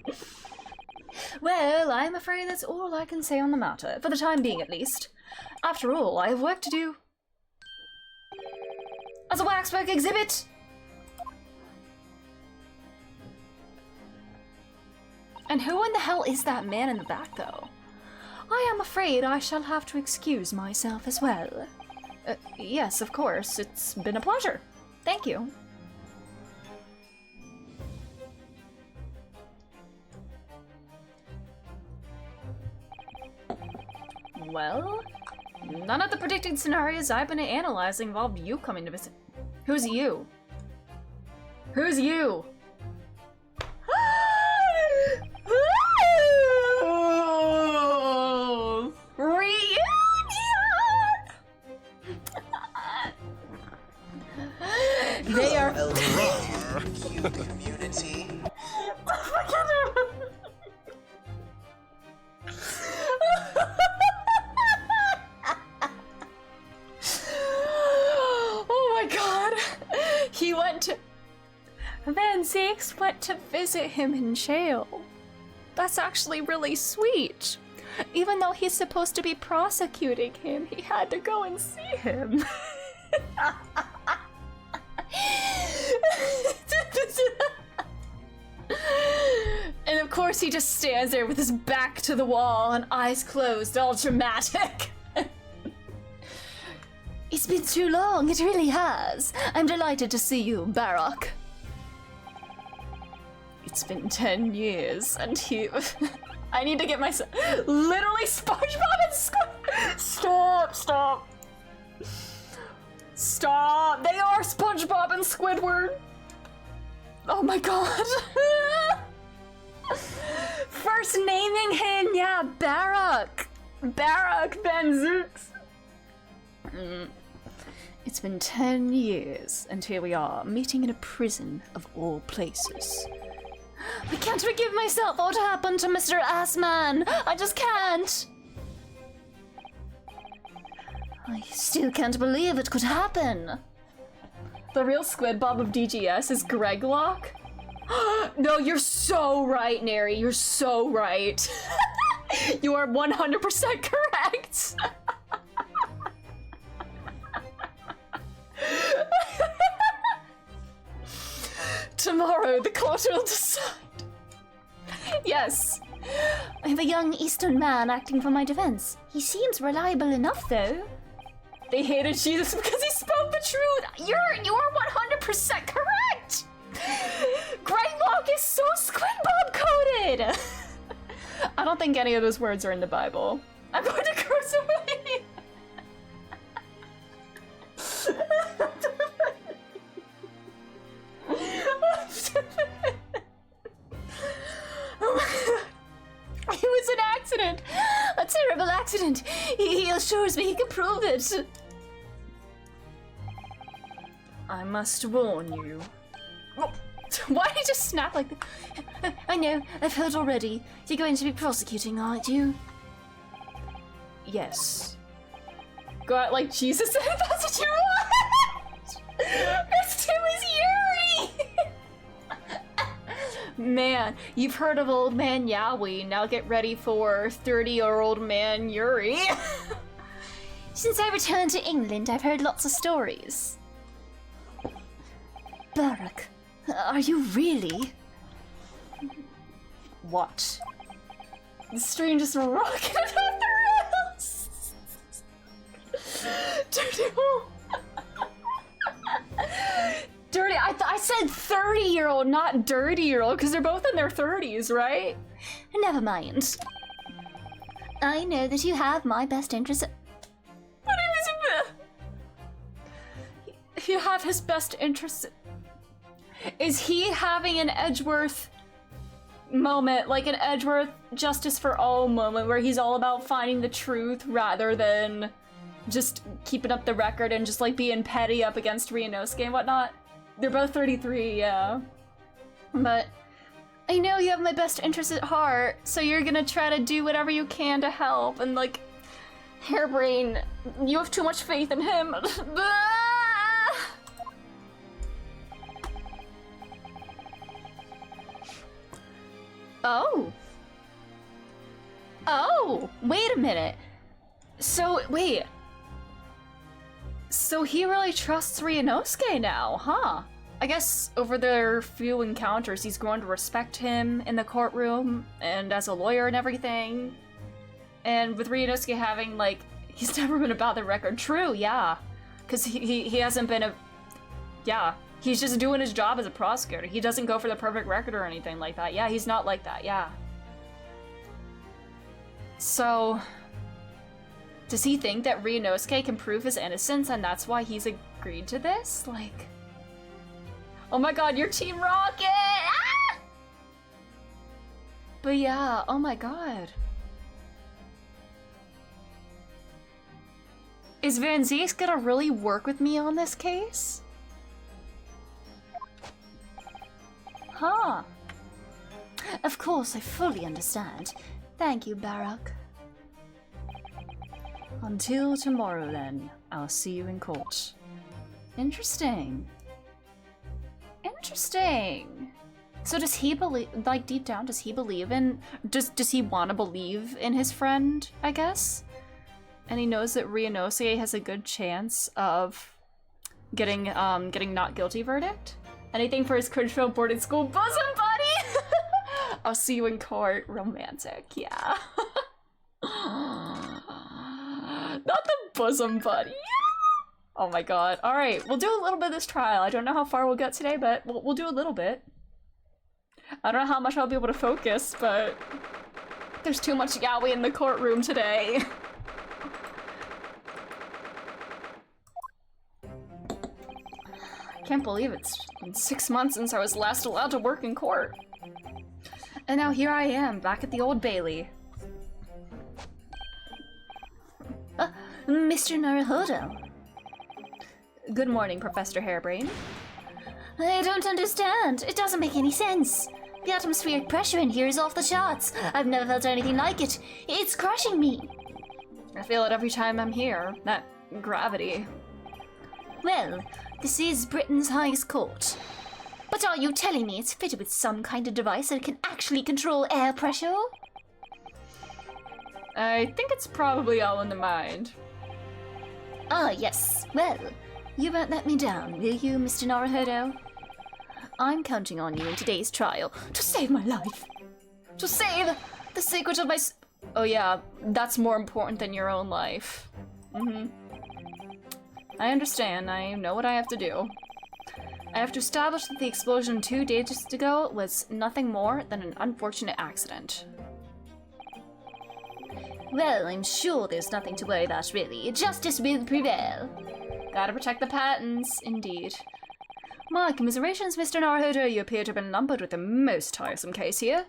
ass! Well, I'm afraid that's all I can say on the matter, for the time being at least. After all, I have work to do. As a waxwork exhibit! And who in the hell is that man in the back, though? I am afraid I shall have to excuse myself as well. Yes, of course. It's been a pleasure. Thank you. Well, none of the predicted scenarios I've been analyzing involved you coming to visit. Who's you? Who's you? Reunion! They are. Community. Oh my god. He went to. Van Zeeks went to visit him in jail. That's actually really sweet. Even though he's supposed to be prosecuting him, he had to go and see him. And of course he just stands there with his back to the wall and eyes closed, all dramatic. It's been too long, it really has. I'm delighted to see you, Barak. It's been 10 years and he... I need to get myself... Literally SpongeBob and Squidward! Stop. Stop! They are SpongeBob and Squidward! Oh my god. First naming him, yeah, Barak Van Zeeks. It's been 10 years, and here we are, meeting in a prison of all places. I can't forgive myself what happened to Mr. Assman. I just can't. I still can't believe it could happen. The real Squid Bob of DGS is Greg Locke. No, you're so right, Neri. You're so right. You are 100% correct. Tomorrow, the court will decide. Yes. I have a young Eastern man acting for my defense. He seems reliable enough, though. They hated Jesus because he spoke the truth. You're 100% correct. Grey Locke is so SquidBob coded. I don't think any of those words are in the Bible. I'm going to curse away. It was an accident! A terrible accident! He assures me he can prove it! I must warn you. Why did he just snap like that? I know, I've heard already. You're going to be prosecuting, aren't you? Yes. Go out like Jesus said, that's what you want! It's too is Yuri! Man, you've heard of old man Yahweh, now get ready for 30-year-old man Yuri. Since I returned to England, I've heard lots of stories. Barak, are you really? What? The stream just rocketed off the rails! Dirty, I said 30-year-old, not dirty-year-old, because they're both in their 30s, right? Never mind. I know that you have my best interest at... You have his best interest. Is he having an Edgeworth moment, like an Edgeworth Justice for All moment, where he's all about finding the truth rather than just keeping up the record and just like being petty up against Ryunosuke and whatnot? They're both 33, yeah. But I know you have my best interest at heart, so you're gonna try to do whatever you can to help, and like, Hairbrain, you have too much faith in him. Oh, wait a minute. So, wait. So he really trusts Ryunosuke now, huh? I guess over their few encounters, he's going to respect him in the courtroom and as a lawyer and everything. And with Ryunosuke having, like, he's never been about the record. True, yeah. Because he hasn't been a... Yeah. He's just doing his job as a prosecutor. He doesn't go for the perfect record or anything like that. Yeah, he's not like that, yeah. So... does he think that Ryunosuke can prove his innocence and that's why he's agreed to this? Like... oh my god, you're Team Rocket! Ah! But yeah, oh my god. Is Van Zeeks gonna really work with me on this case? Huh. Of course, I fully understand. Thank you, Barak. Until tomorrow, then. I'll see you in court. Interesting. Interesting. So does he believe, like, deep down, does he believe in, does he want to believe in his friend, I guess? And he knows that Ryonose has a good chance of getting not guilty verdict? Anything for his cringe-filled boarding school bosom buddy? I'll see you in court. Romantic, yeah. Not the bosom buddy. Oh my god. Alright, we'll do a little bit of this trial. I don't know how far we'll get today, but we'll do a little bit. I don't know how much I'll be able to focus, but there's too much yaoi in the courtroom today. I can't believe it's been 6 months since I was last allowed to work in court. And now here I am, back at the Old Bailey. Mr. Naruhodo. Good morning, Professor Hairbrain. I don't understand. It doesn't make any sense. The atmospheric pressure in here is off the charts. I've never felt anything like it. It's crushing me. I feel it every time I'm here. That gravity. Well, this is Britain's highest court. But are you telling me it's fitted with some kind of device that can actually control air pressure? I think it's probably all in the mind. Ah, yes. Well, you won't let me down, will you, Mr. Naruhodo? I'm counting on you in today's trial to save my life. To save the secret of my oh yeah, that's more important than your own life. I understand. I know what I have to do. I have to establish that the explosion 2 days ago was nothing more than an unfortunate accident. Well, I'm sure there's nothing to worry about, really. Justice will prevail. Gotta protect the patents, indeed. My commiserations, Mr. Naruhodo. You appear to have been lumbered with the most tiresome case here.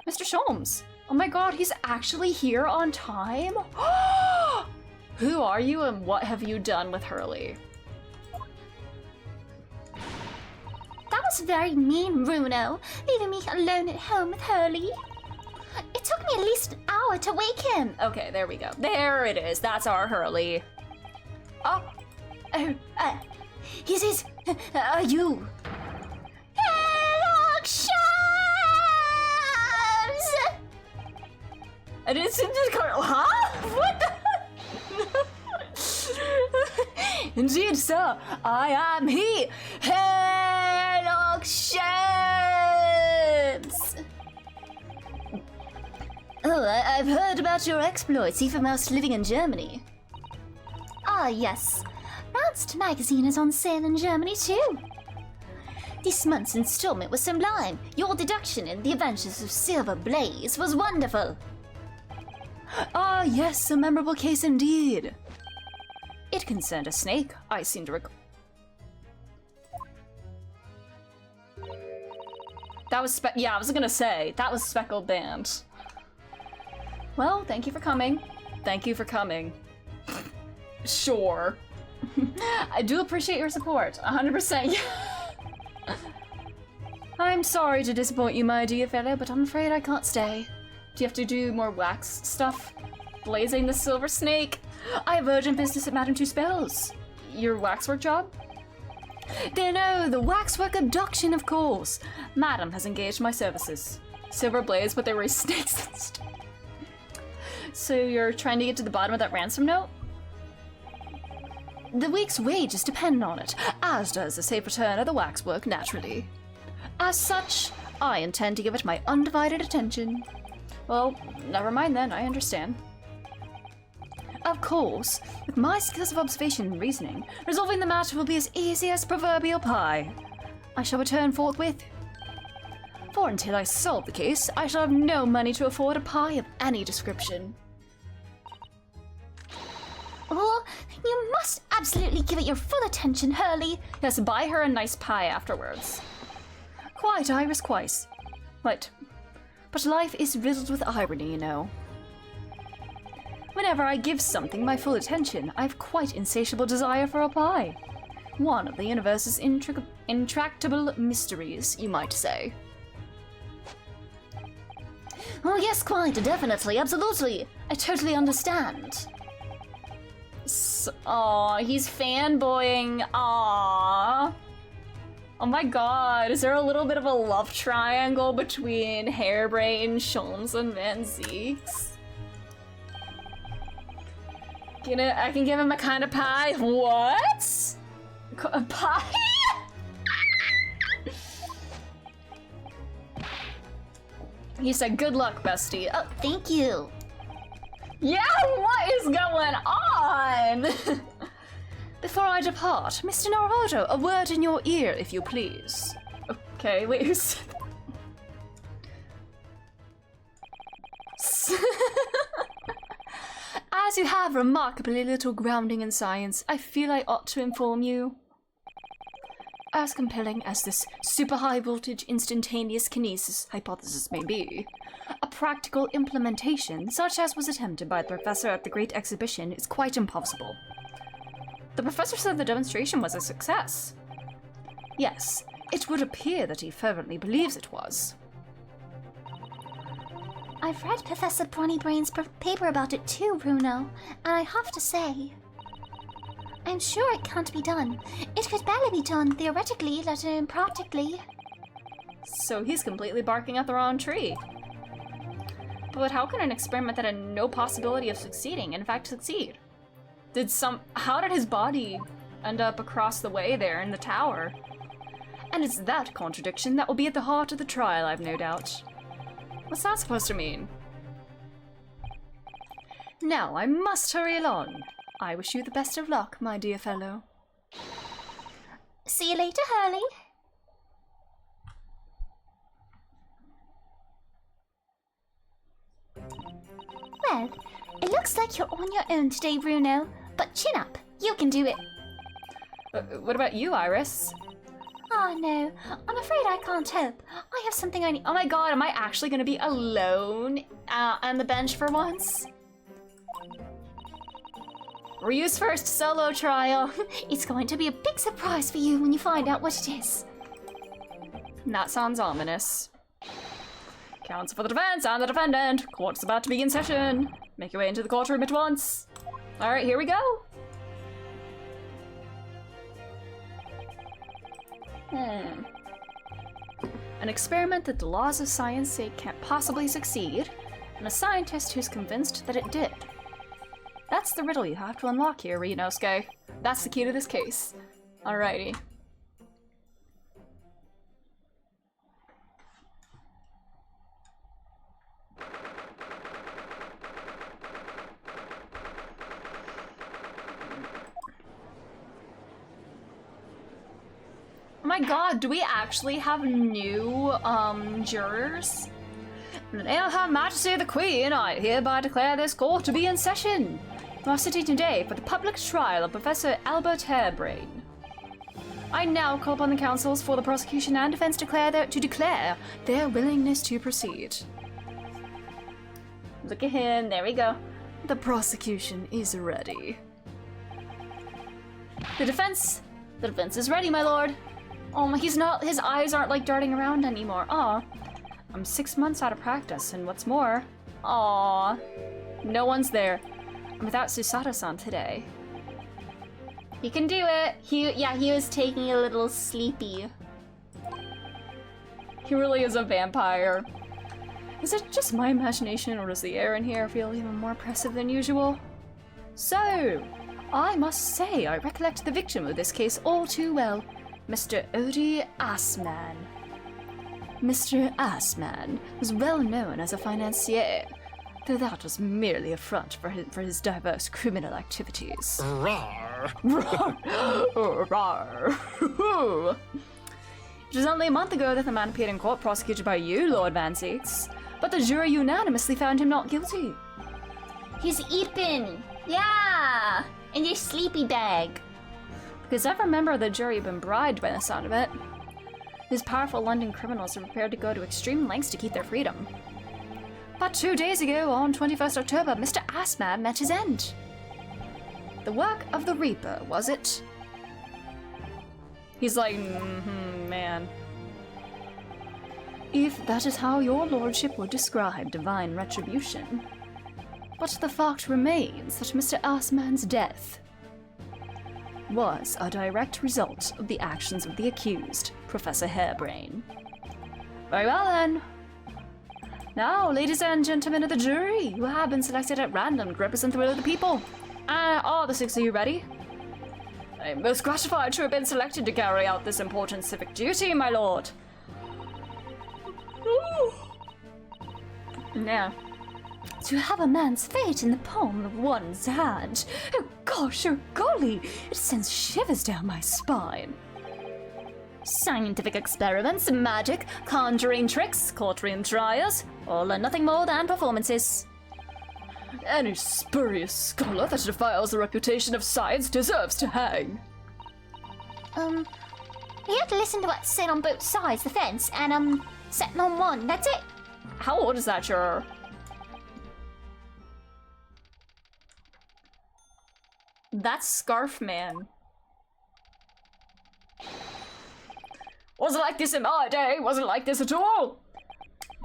Mr. Sholmes! Oh my god, he's actually here on time? Who are you and what have you done with Hurley? That was very mean, Bruno, leaving me alone at home with Hurley. It took me at least an hour to wake him. Okay, there we go. There it is. That's our Hurley. Oh. Is it? Are you? Sharks! And it's in the car. Huh? What the? Indeed, sir. I am he. Sherlock Sholmes. Oh, I've heard about your exploits, even whilst living in Germany. Ah, yes. Monster Magazine is on sale in Germany, too. This month's installment was sublime. Your deduction in The Adventures of Silver Blaze was wonderful. Ah, yes, a memorable case indeed. It concerned a snake, I seem to recall. That was yeah, I was gonna say, that was Speckled Band. Well, thank you for coming. Thank you for coming. Sure. I do appreciate your support, 100%. I'm sorry to disappoint you, my dear fellow, but I'm afraid I can't stay. Do you have to do more wax stuff? Blazing the silver snake? I have urgent business at Madame Two Spells. Your waxwork job? No, the waxwork abduction, of course. Madam has engaged my services. Silver Blaze, but there were snakes and stuff. So you're trying to get to the bottom of that ransom note? The week's wages depend on it, as does the safe return of the waxwork, naturally. As such, I intend to give it my undivided attention. Well, never mind then, I understand. Of course, with my skills of observation and reasoning, resolving the matter will be as easy as proverbial pie. I shall return forthwith. For until I solve the case, I shall have no money to afford a pie of any description. Oh, you must absolutely give it your full attention, Hurley. Yes, buy her a nice pie afterwards. Quite, Iris, quite. But life is riddled with irony, you know. Whenever I give something my full attention, I have quite insatiable desire for a pie. One of the universe's intractable mysteries, you might say. Oh yes, quite, definitely, absolutely. I totally understand. Aw, he's fanboying. Aw. Oh my god, is there a little bit of a love triangle between Hairbrain, Sholmes, and Van Zeeks? I can give him a kind of pie. What? A pie? He said, good luck, bestie. Oh, thank you. Yeah, what is going on? Before I depart, Mr. Naruto, a word in your ear, if you please. Okay, wait, who's... As you have remarkably little grounding in science, I feel I ought to inform you. As compelling as this super high voltage instantaneous kinesis hypothesis may be, a practical implementation such as was attempted by the professor at the Great Exhibition is quite impossible. The professor said the demonstration was a success. Yes, it would appear that he fervently believes it was. I've read Professor Brawnybrain's paper about it too, Bruno, and I have to say, I'm sure it can't be done. It could barely be done theoretically, let alone practically. So he's completely barking at the wrong tree. But how can an experiment that had no possibility of succeeding, in fact, succeed? How did his body end up across the way there in the tower? And it's that contradiction that will be at the heart of the trial, I've no doubt. What's that supposed to mean? Now, I must hurry along. I wish you the best of luck, my dear fellow. See you later, Hurley. Well, it looks like you're on your own today, Bruno. But chin up, you can do it. What about you, Iris? Oh no, I'm afraid I can't help. I have something I need. Oh my god, am I actually gonna be alone on the bench for once? Ryu's first solo trial. It's going to be a big surprise for you when you find out what it is. That sounds ominous. Counsel for the defense and the defendant. Court's about to begin session. Make your way into the courtroom at once. Alright, here we go. An experiment that the laws of science say can't possibly succeed, and a scientist who's convinced that it did. That's the riddle you have to unlock here, Ryunosuke. That's the key to this case. Alrighty. Oh my god, do we actually have new, jurors? In the name of Her Majesty the Queen, I hereby declare this court to be in session. You are sitting today for the public trial of Professor Albert Hairbrain. I now call upon the counsels for the prosecution and defense to declare their willingness to proceed. Look at him, there we go. The prosecution is ready. The defense is ready, my lord. Oh, his eyes aren't like darting around anymore. Aw. I'm 6 months out of practice, and what's more, aw, no one's there. I'm without Susato-san today. You can do it. He was taking a little sleepy. He really is a vampire. Is it just my imagination, or does the air in here feel even more oppressive than usual? So, I must say I recollect the victim of this case all too well. Mr. Odie Assman. Mr. Assman was well known as a financier, though that was merely a front for his diverse criminal activities. Rawr. Rawr. Rawr. It was only a month ago that the man appeared in court prosecuted by you, Lord Van Zeeks, but the jury unanimously found him not guilty. He's eating. Yeah, in your sleepy bag. Because every member of the jury had been bribed by the sound of it. These powerful London criminals are prepared to go to extreme lengths to keep their freedom. But 2 days ago, on 21st October, Mr. Assman met his end. The work of the Reaper, was it? He's like, man. If that is how your lordship would describe divine retribution. But the fact remains that Mr. Assman's death was a direct result of the actions of the accused, Professor Hairbrain. Very well then. Now, ladies and gentlemen of the jury, you have been selected at random to represent the will of the people. Are the 6 of you ready? I'm most gratified to have been selected to carry out this important civic duty, my lord. Ooh. Yeah. To have a man's fate in the palm of one's hand. Oh gosh, oh golly, it sends shivers down my spine. Scientific experiments, magic, conjuring tricks, courtroom trials, all are nothing more than performances. Any spurious scholar that defiles the reputation of science deserves to hang. You have to listen to what's said on both sides of the fence, and, setting on one, that's it. How old is that juror? That's Scarf Man. Wasn't like this in my day, wasn't like this at all.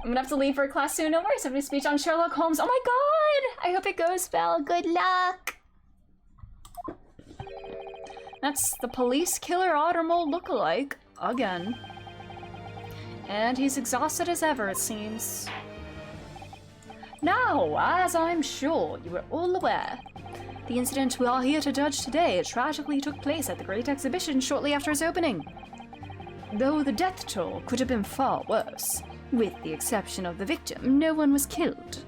I'm gonna have to leave for class soon. No worries, I have a speech on Sherlock Holmes. Oh my god! I hope it goes well. Good luck! That's the police killer Ottermole lookalike, again. And he's exhausted as ever, it seems. Now, as I'm sure you are all aware, the incident we are here to judge today tragically took place at the Great Exhibition shortly after its opening. Though the death toll could have been far worse, with the exception of the victim, no one was killed.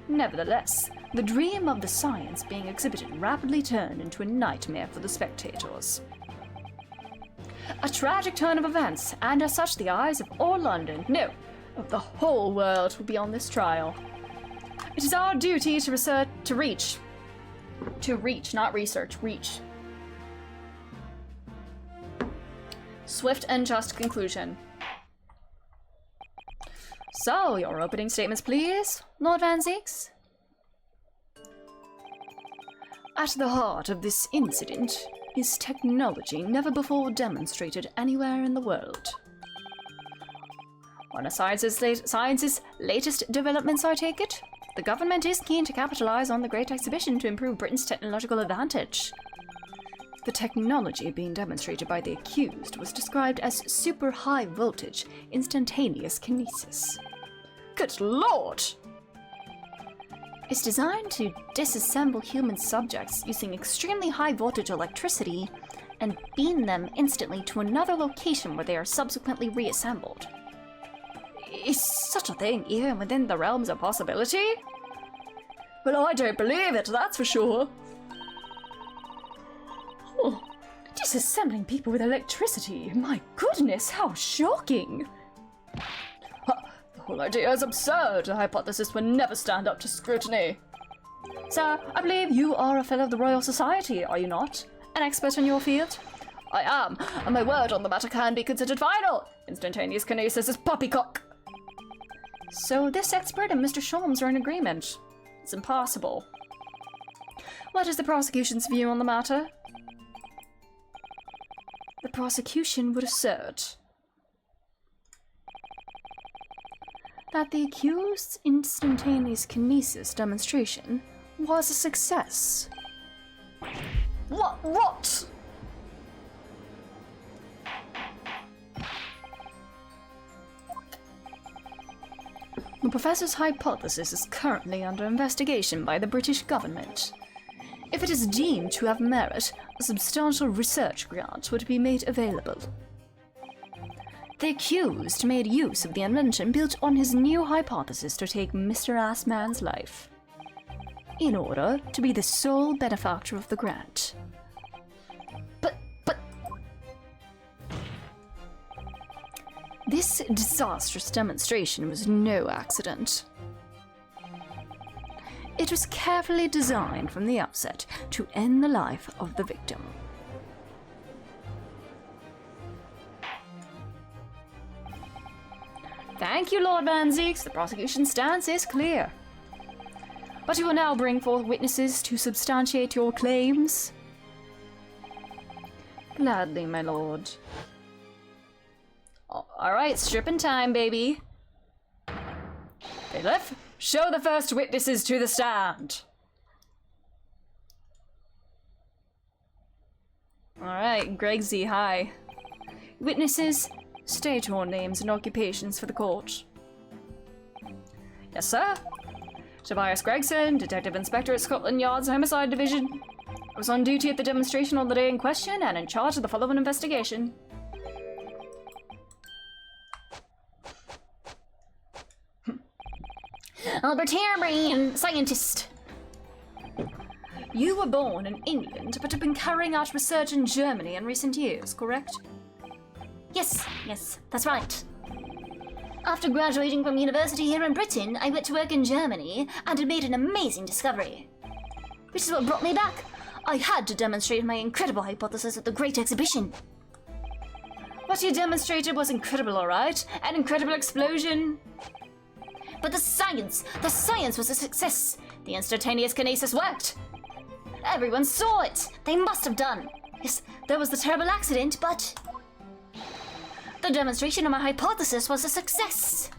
Nevertheless, the dream of the science being exhibited rapidly turned into a nightmare for the spectators. A tragic turn of events, and as such the eyes of all London, no, of the whole world, will be on this trial. It is our duty to reach, not research, reach. Swift and just conclusion. So, your opening statements, please, Lord Van Zieks. At the heart of this incident is technology never before demonstrated anywhere in the world. One of science's latest developments, I take it? The government is keen to capitalize on the Great Exhibition to improve Britain's technological advantage. The technology being demonstrated by the accused was described as super high voltage instantaneous kinesis. Good lord! It's designed to disassemble human subjects using extremely high voltage electricity and beam them instantly to another location where they are subsequently reassembled. Is such a thing even within the realms of possibility? Well, I don't believe it, that's for sure. Oh, disassembling people with electricity. My goodness, how shocking! The whole idea is absurd. The hypothesis would never stand up to scrutiny. Sir, I believe you are a fellow of the Royal Society, are you not? An expert in your field? I am, and my word on the matter can be considered final. Instantaneous kinesis is poppycock. So this expert and Mr. Sholmes are in agreement. It's impossible. What is the prosecution's view on the matter? The prosecution would assert that the accused's instantaneous kinesis demonstration was a success. What? The professor's hypothesis is currently under investigation by the British government. If it is deemed to have merit, a substantial research grant would be made available. The accused made use of the invention built on his new hypothesis to take Mr. Assman's life, in order to be the sole benefactor of the grant. But... This disastrous demonstration was no accident. It was carefully designed from the outset to end the life of the victim. Thank you, Lord Van Zieks. The prosecution's stance is clear. But you will now bring forth witnesses to substantiate your claims. Gladly, my lord. Alright, stripping time, baby. Bailiff, show the first witnesses to the stand. Alright, Greg Z, hi. Witnesses, state your names and occupations for the court. Yes, sir. Tobias Gregson, Detective Inspector at Scotland Yard's Homicide Division. I was on duty at the demonstration on the day in question and in charge of the following investigation. Albert Harebrain, scientist. You were born in England, but have been carrying out research in Germany in recent years, correct? Yes, that's right. After graduating from university here in Britain, I went to work in Germany and had made an amazing discovery. Which is what brought me back. I had to demonstrate my incredible hypothesis at the Great Exhibition. What you demonstrated was incredible, alright? An incredible explosion. But the science was a success. The instantaneous kinesis worked. Everyone saw it. They must have done. Yes, there was the terrible accident, but the demonstration of my hypothesis was a success.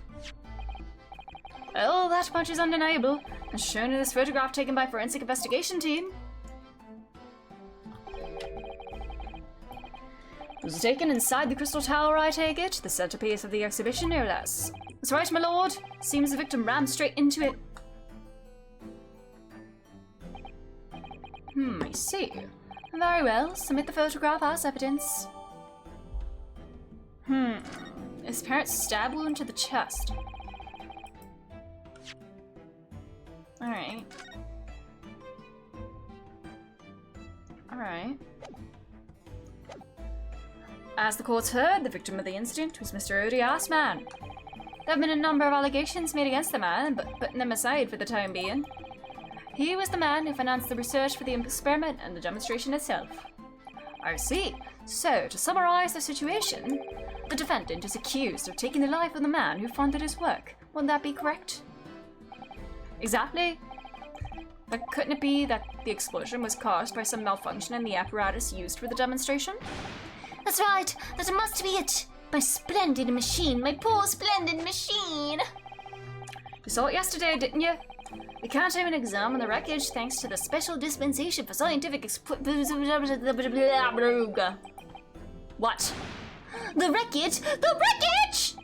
Well, that much is undeniable, as shown in this photograph taken by forensic investigation team. It was taken inside the Crystal Tower, I take it, the centerpiece of the exhibition, no less. That's right, my lord. Seems the victim ran straight into it. I see. Very well, submit the photograph as evidence. His parents' stab wound to the chest. Alright. As the courts heard, the victim of the incident was Mr. Odious Man. There have been a number of allegations made against the man, but putting them aside for the time being. He was the man who financed the research for the experiment and the demonstration itself. I see. So, to summarize the situation, the defendant is accused of taking the life of the man who funded his work. Would that be correct? Exactly. But couldn't it be that the explosion was caused by some malfunction in the apparatus used for the demonstration? That's right. That must be it. My splendid machine. My poor splendid machine. You saw it yesterday, didn't you? We can't even examine the wreckage thanks to the special dispensation for scientific What? The wreckage! The wreckage!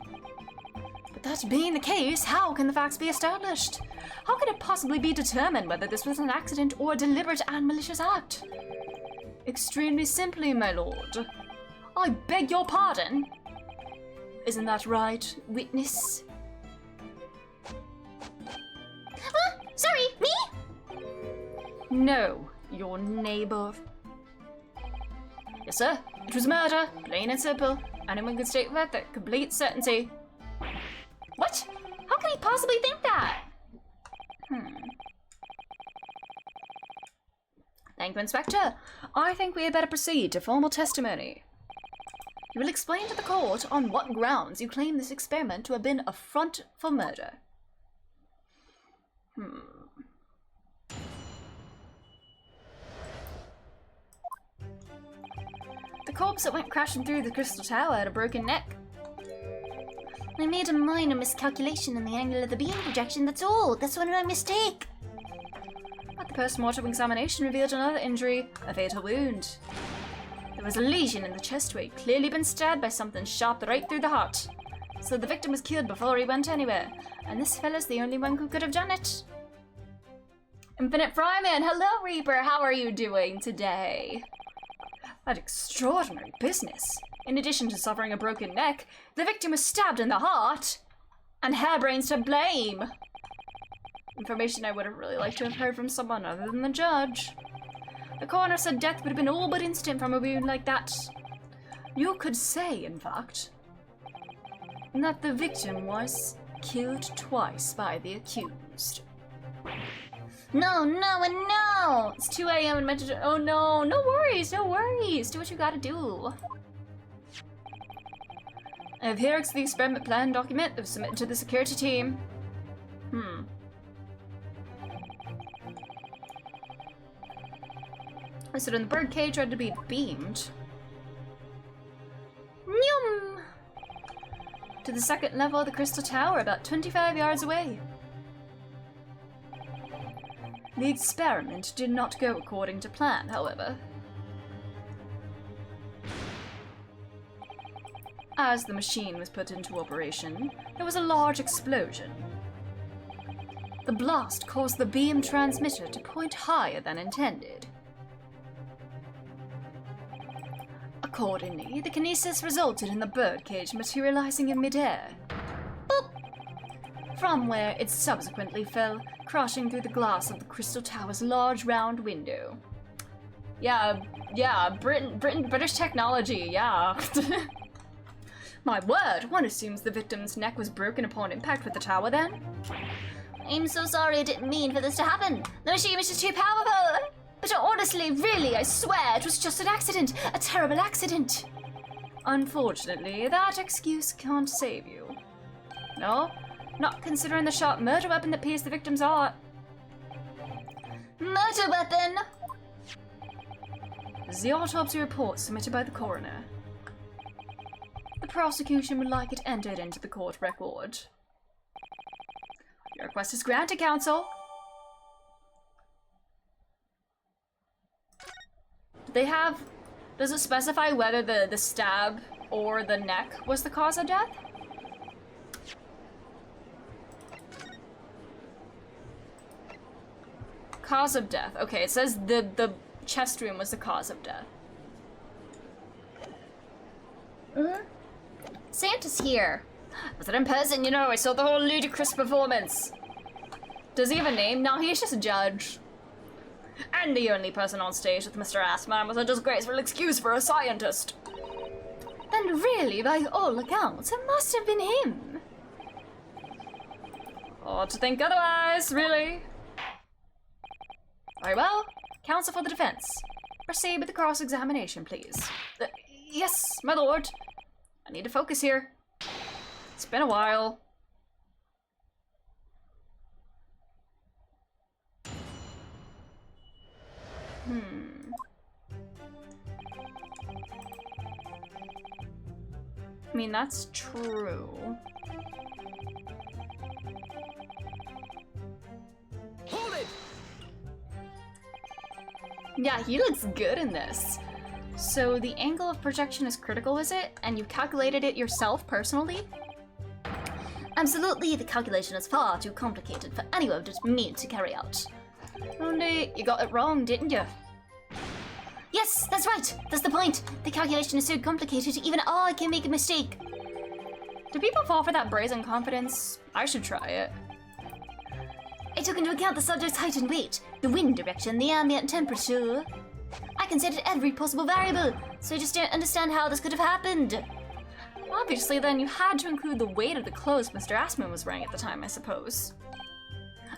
But that being the case, how can the facts be established? How can it possibly be determined whether this was an accident or a deliberate and malicious act? Extremely simply, my lord. I beg your pardon. Isn't that right, witness? Sorry, me? No, your neighbor. Yes, sir. It was murder, plain and simple. Anyone can state that with complete certainty. What? How can he possibly think that? Thank you, Inspector. I think we had better proceed to formal testimony. You will explain to the court on what grounds you claim this experiment to have been a front for murder. The corpse that went crashing through the Crystal Tower had a broken neck. I made a minor miscalculation in the angle of the beam projection, that's all. That's one my mistake. But the post-mortem examination revealed another injury, a fatal wound. There was a lesion in the chest where he'd clearly been stabbed by something sharp right through the heart. So the victim was killed before he went anywhere, and this fella's the only one who could have done it. Infinite Fryman, hello Reaper, how are you doing today? That extraordinary business. In addition to suffering a broken neck, the victim was stabbed in the heart, and Harebrain's to blame. Information I would have really liked to have heard from someone other than the judge. The coroner said death would have been all but instant from a wound like that. You could say, in fact, that the victim was killed twice by the accused. No, no, and no! It's 2 a.m. and meant to. Oh no, no worries, no worries. Do what you gotta do. I have here the experiment plan document that was submitted to the security team. So when the birdcage had to be beamed, to the second level of the Crystal Tower, about 25 yards away. The experiment did not go according to plan, however. As the machine was put into operation, there was a large explosion. The blast caused the beam transmitter to point higher than intended. Accordingly, the kinesis resulted in the birdcage materializing in midair, boop, from where it subsequently fell, crashing through the glass of the Crystal Tower's large round window. Yeah, British technology, yeah. My word, one assumes the victim's neck was broken upon impact with the tower then? I'm so sorry, I didn't mean for this to happen. The machine was just too powerful. But honestly, really, I swear, it was just an accident. A terrible accident. Unfortunately, that excuse can't save you. No, not considering the sharp murder weapon that pierced the victim's heart. Murder weapon! The autopsy report submitted by the coroner. The prosecution would like it entered into the court record. Your request is granted, counsel. Does it specify whether the stab or the neck was the cause of death? Cause of death. Okay, it says the chest wound was the cause of death. Santa's here. Was it in person? You know, I saw the whole ludicrous performance. Does he have a name? No, he's just a judge. And the only person on stage with Mr. Assman was a disgraceful excuse for a scientist. Then really, by all accounts, it must have been him. Or to think otherwise, really. Very well. Counsel for the defense. Proceed with the cross-examination, please. Yes, my lord. I need to focus here. It's been a while. I mean, that's true. Hold it! Yeah, he looks good in this. So the angle of projection is critical, is it? And you calculated it yourself personally? Absolutely, the calculation is far too complicated for anyone of just me to carry out. Only you got it wrong, didn't you? Yes, that's right. That's the point. The calculation is so complicated, even I can make a mistake. Do people fall for that brazen confidence? I should try it. I took into account the subject's height and weight, the wind direction, the ambient temperature. I considered every possible variable, so I just don't understand how this could have happened. Obviously, then, you had to include the weight of the clothes Mr. Assman was wearing at the time, I suppose.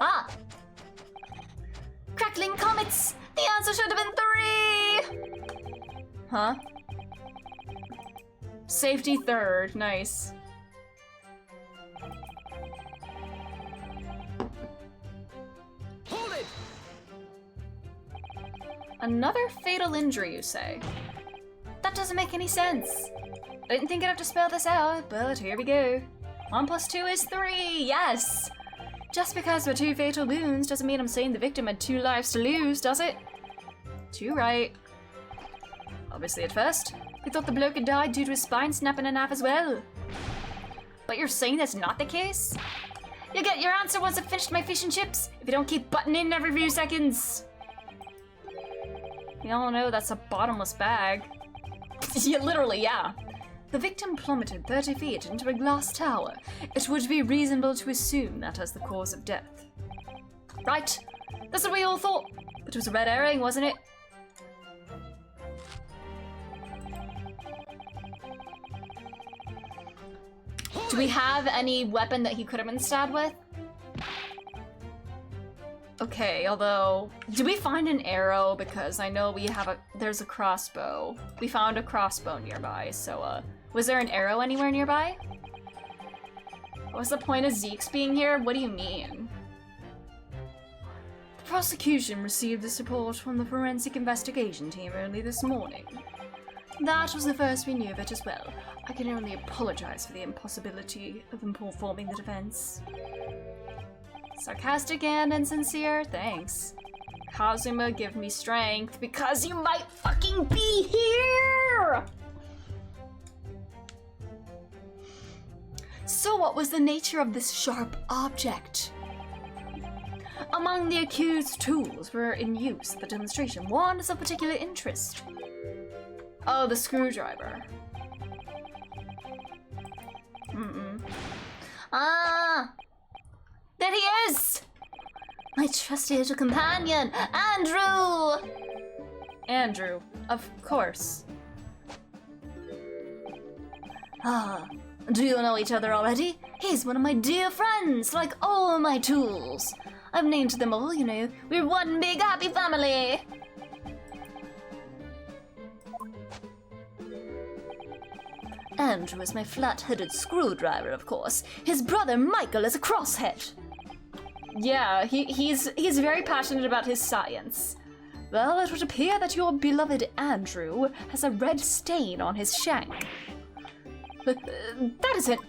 Ah! Crackling comets! The answer should have been 3! Huh? Safety third, nice. Hold it! Another fatal injury, you say? That doesn't make any sense. I didn't think I'd have to spell this out, but here we go. 1 + 2 is 3, yes! Just because there were 2 fatal wounds doesn't mean I'm saying the victim had 2 lives to lose, does it? Too right. Obviously at first, we thought the bloke had died due to his spine snapping in half as well. But you're saying that's not the case? You'll get your answer once I've finished my fish and chips, if you don't keep butting in every few seconds. We all know that's a bottomless bag. Yeah, literally, yeah. The victim plummeted 30 feet into a glass tower. It would be reasonable to assume that as the cause of death. Right, that's what we all thought. But it was a red herring, wasn't it? Do we have any weapon that he could have been stabbed with? Okay, although, did we find an arrow? Because I know we have there's a crossbow. We found a crossbow nearby, so, was there an arrow anywhere nearby? What's the point of Zeke's being here? What do you mean? The prosecution received this report from the forensic investigation team early this morning. That was the first we knew of it as well. I can only apologize for the impossibility of performing the defense. Sarcastic and insincere? Thanks. Kazuma, give me strength, because you might fucking be here! So what was the nature of this sharp object? Among the accused's tools were in use at the demonstration. One is of particular interest. Oh, the screwdriver. Ah! There he is! My trusty little companion, Andrew! Andrew, of course. Ah, do you know each other already? He's one of my dear friends, like all my tools. I've named them all, you know. We're one big happy family. Andrew is my flat-headed screwdriver, of course. His brother Michael is a crosshead. Yeah, he's very passionate about his science. Well, it would appear that your beloved Andrew has a red stain on his shank. That isn't...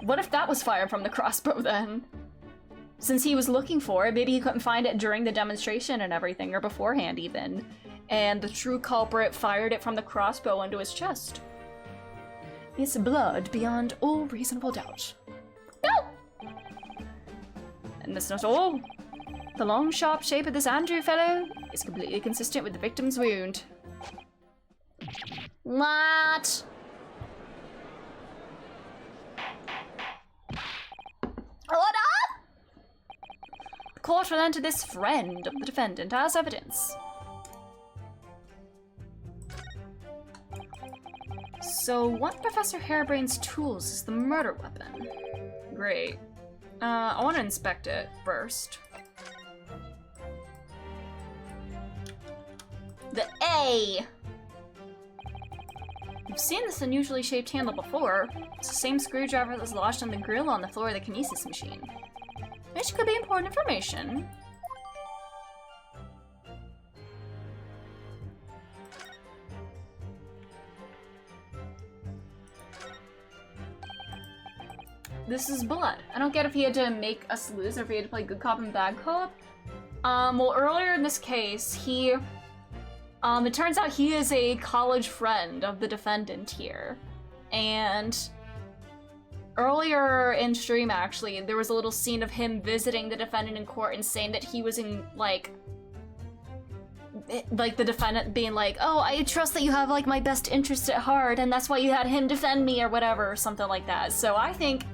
What if that was fired from the crossbow, then? Since he was looking for it, maybe he couldn't find it during the demonstration and everything, or beforehand even. And the true culprit fired it from the crossbow into his chest. It's blood beyond all reasonable doubt. No! And that's not all. The long, sharp shape of this Andrew fellow is completely consistent with the victim's wound. What? Order! The court will enter this friend of the defendant as evidence. So, one of Professor Harebrain's tools is the murder weapon. Great. I want to inspect it first. The A! You've seen this unusually shaped handle before. It's the same screwdriver that was lodged on the grill on the floor of the kinesis machine. Which could be important information. This is blood. I don't get if he had to make us lose or if he had to play good cop and bad cop. Well, earlier in this case, he... it turns out he is a college friend of the defendant here. And earlier in stream, actually, there was a little scene of him visiting the defendant in court and saying that he was in, like the defendant being like, oh, I trust that you have, like, my best interest at heart, and that's why you had him defend me or whatever, or something like that. So I think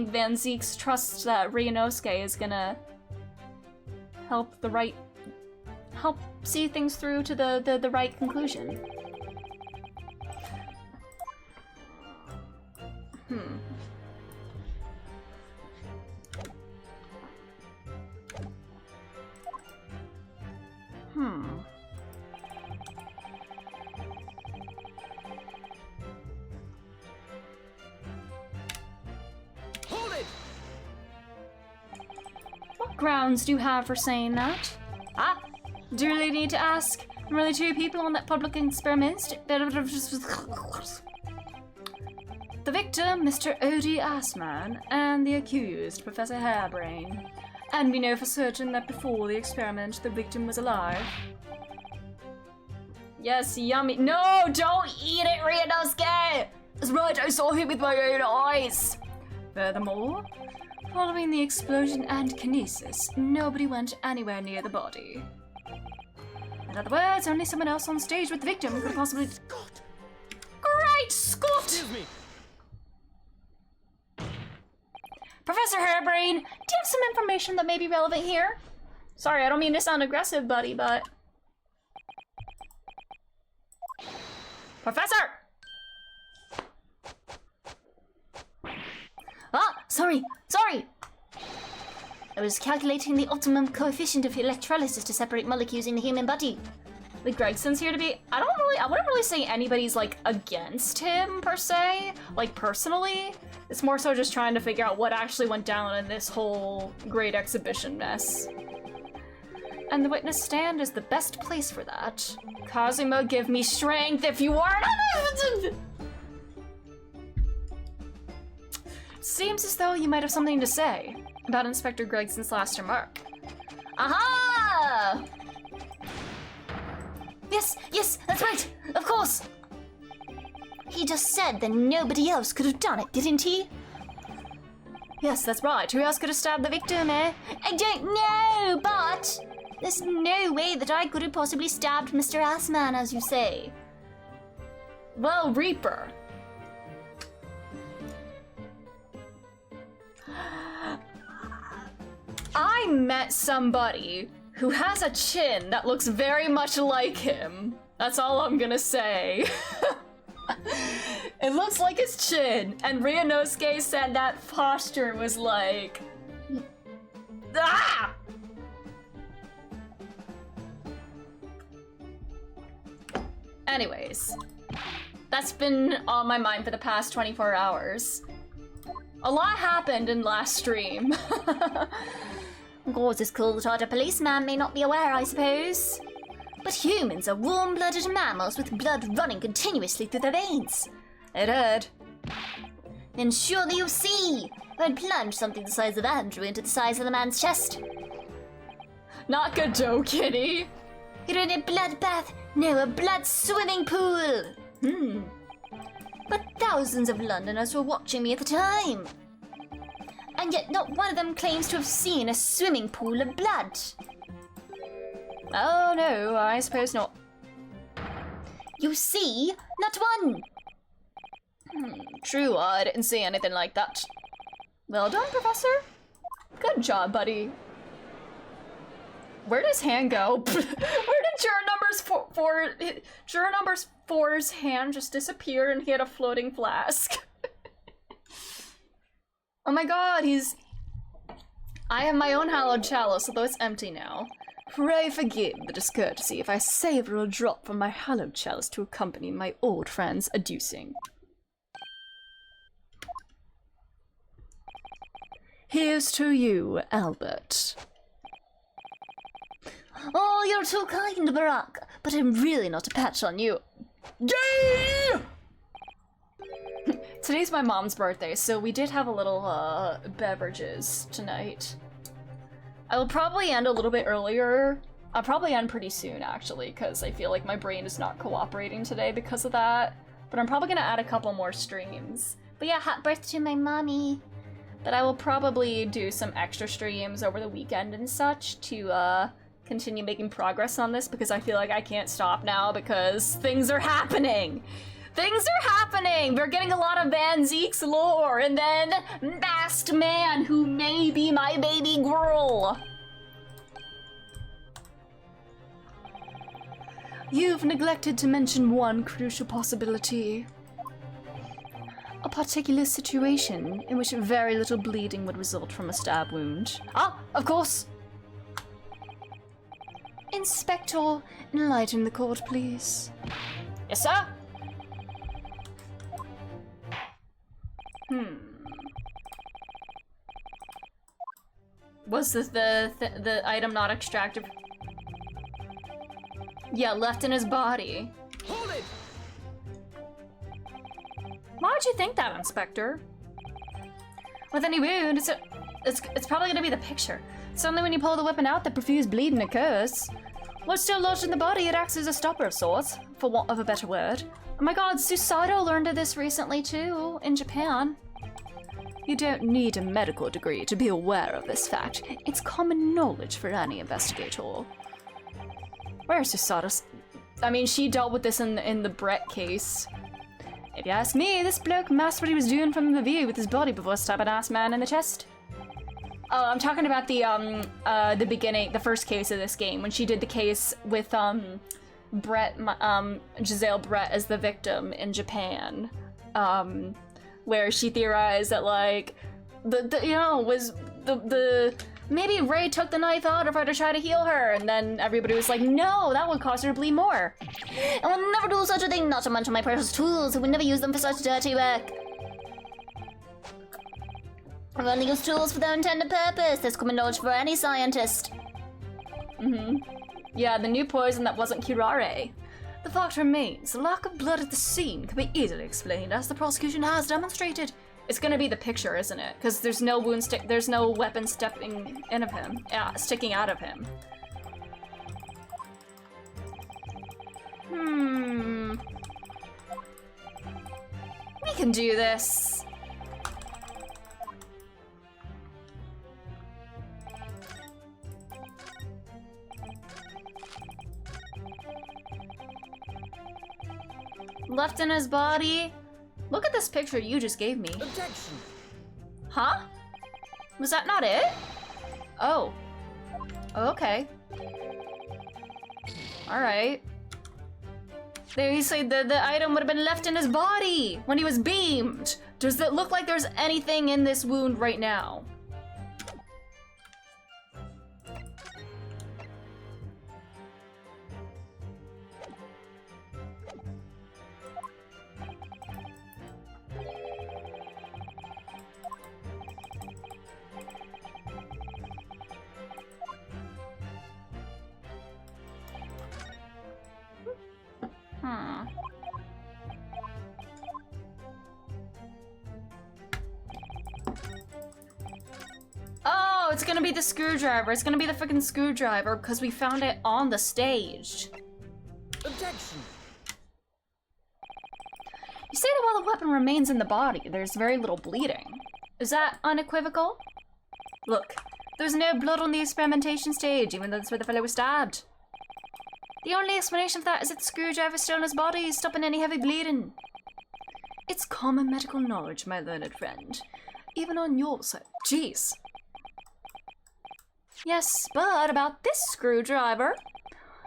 Van Zeek's trust that Ryunosuke is gonna help see things through to the right conclusion. Hold it! What grounds do you have for saying that? Ah, do you really need to ask? Really, two people on that public experiment? The victim, Mr. Odie Assman, and the accused, Professor Harebrain. And we know for certain that before the experiment, the victim was alive. Yes, yummy. No, don't eat it, Ryunosuke! That's right, I saw him with my own eyes. Furthermore, following the explosion and kinesis, nobody went anywhere near the body. In other words, only someone else on stage with the victim could possibly... Scott! Great Scott! Excuse me! Professor Harebrain, do you have some information that may be relevant here? Sorry, I don't mean to sound aggressive, buddy, but... Professor! Ah, sorry! I was calculating the optimum coefficient of electrolysis to separate molecules in the human body. Like, Gregson's here to be... I wouldn't really say anybody's, like, against him, per se. Like, personally. It's more so just trying to figure out what actually went down in this whole great exhibition mess. And the witness stand is the best place for that. Kazuma, give me strength if you are. Seems as though you might have something to say about Inspector Gregson's last remark. Aha! Yes, that's right. Of course. He just said that nobody else could have done it, didn't he? Yes, that's right. Who else could have stabbed the victim, eh? I don't know, but there's no way that I could have possibly stabbed Mr. Assman, as you say. Well, Reaper. I met somebody who has a chin that looks very much like him. That's all I'm gonna say. It looks like his chin, and Ryunosuke said that posture was like... Ah! Anyways, that's been on my mind for the past 24 hours. A lot happened in last stream. Of course, this cold-hearted policeman may not be aware, I suppose. But humans are warm-blooded mammals with blood running continuously through their veins. It did. Then surely you see, I'd plunge something the size of Andrew into the size of the man's chest. Not good joke, Kitty. You're in a bloodbath, no, a blood swimming pool. But thousands of Londoners were watching me at the time. And yet not one of them claims to have seen a swimming pool of blood. Oh no, I suppose not. You see, not one. True, I didn't see anything like that. Well done, Professor. Good job, buddy. Where does hand go? Where did juror number 4's hand just disappear and he had a floating flask? Oh my god, I have my own hallowed chalice, although it's empty now. Pray forgive the discourtesy if I savor a drop from my hallowed chalice to accompany my old friend's adducing. Here's to you, Albert. Oh, you're too kind, Barack, but I'm really not a patch on you. Yay! Today's my mom's birthday, so we did have a little, beverages tonight. I will probably end a little bit earlier. I'll probably end pretty soon, actually, because I feel like my brain is not cooperating today because of that. But I'm probably gonna add a couple more streams. But yeah, happy birthday to my mommy. But I will probably do some extra streams over the weekend and such to, continue making progress on this, because I feel like I can't stop now because things are happening! Things are happening! We're getting a lot of Van Zeke's lore, and then Masked Man, who may be my baby girl! You've neglected to mention one crucial possibility. A particular situation in which very little bleeding would result from a stab wound. Ah, of course! Inspector, enlighten the court, please. Yes, sir? Was the item not extracted? Yeah, left in his body. Hold it! Why'd you think that, Inspector? With any wound, it's probably gonna be the picture. It's only when you pull the weapon out that profuse bleeding occurs. What's still lodged in the body, it acts as a stopper of sorts, for want of a better word. Oh my god, Susato learned of this recently too, in Japan. You don't need a medical degree to be aware of this fact. It's common knowledge for any investigator. Where's Susato? I mean, she dealt with this in the Brett case. If you ask me, this bloke masked what he was doing from the view with his body before stabbing ass man in the chest. Oh, I'm talking about the beginning, the first case of this game, when she did the case with, Brett, Giselle Brett as the victim in Japan. Where she theorized that, like, maybe Ray took the knife out of her to try to heal her, and then everybody was like, no, that would cause her to bleed more. I would never do such a thing, not to mention my precious tools. I would never use them for such dirty work. I've only used tools for their intended purpose. There's common knowledge for any scientist. Yeah, the new poison that wasn't curare. The fact remains, the lack of blood at the scene can be easily explained, as the prosecution has demonstrated. It's gonna be the picture, isn't it? Because there's no there's no weapon sticking out of him. We can do this. Left in his body. Look at this picture you just gave me. Objection. Huh? Was that not it? Oh. Okay. Alright. There you say the item would have been left in his body when he was beamed. Does it look like there's anything in this wound right now? Oh, it's gonna be the screwdriver. It's gonna be the freaking screwdriver because we found it on the stage. Objection. You say that while the weapon remains in the body, there's very little bleeding. Is that unequivocal? Look, there's no blood on the experimentation stage, even though that's where the fellow was stabbed. The only explanation for that is that the screwdriver's still in his body, stopping any heavy bleeding. It's common medical knowledge, my learned friend. Even on your side. Jeez. Yes, but about this screwdriver.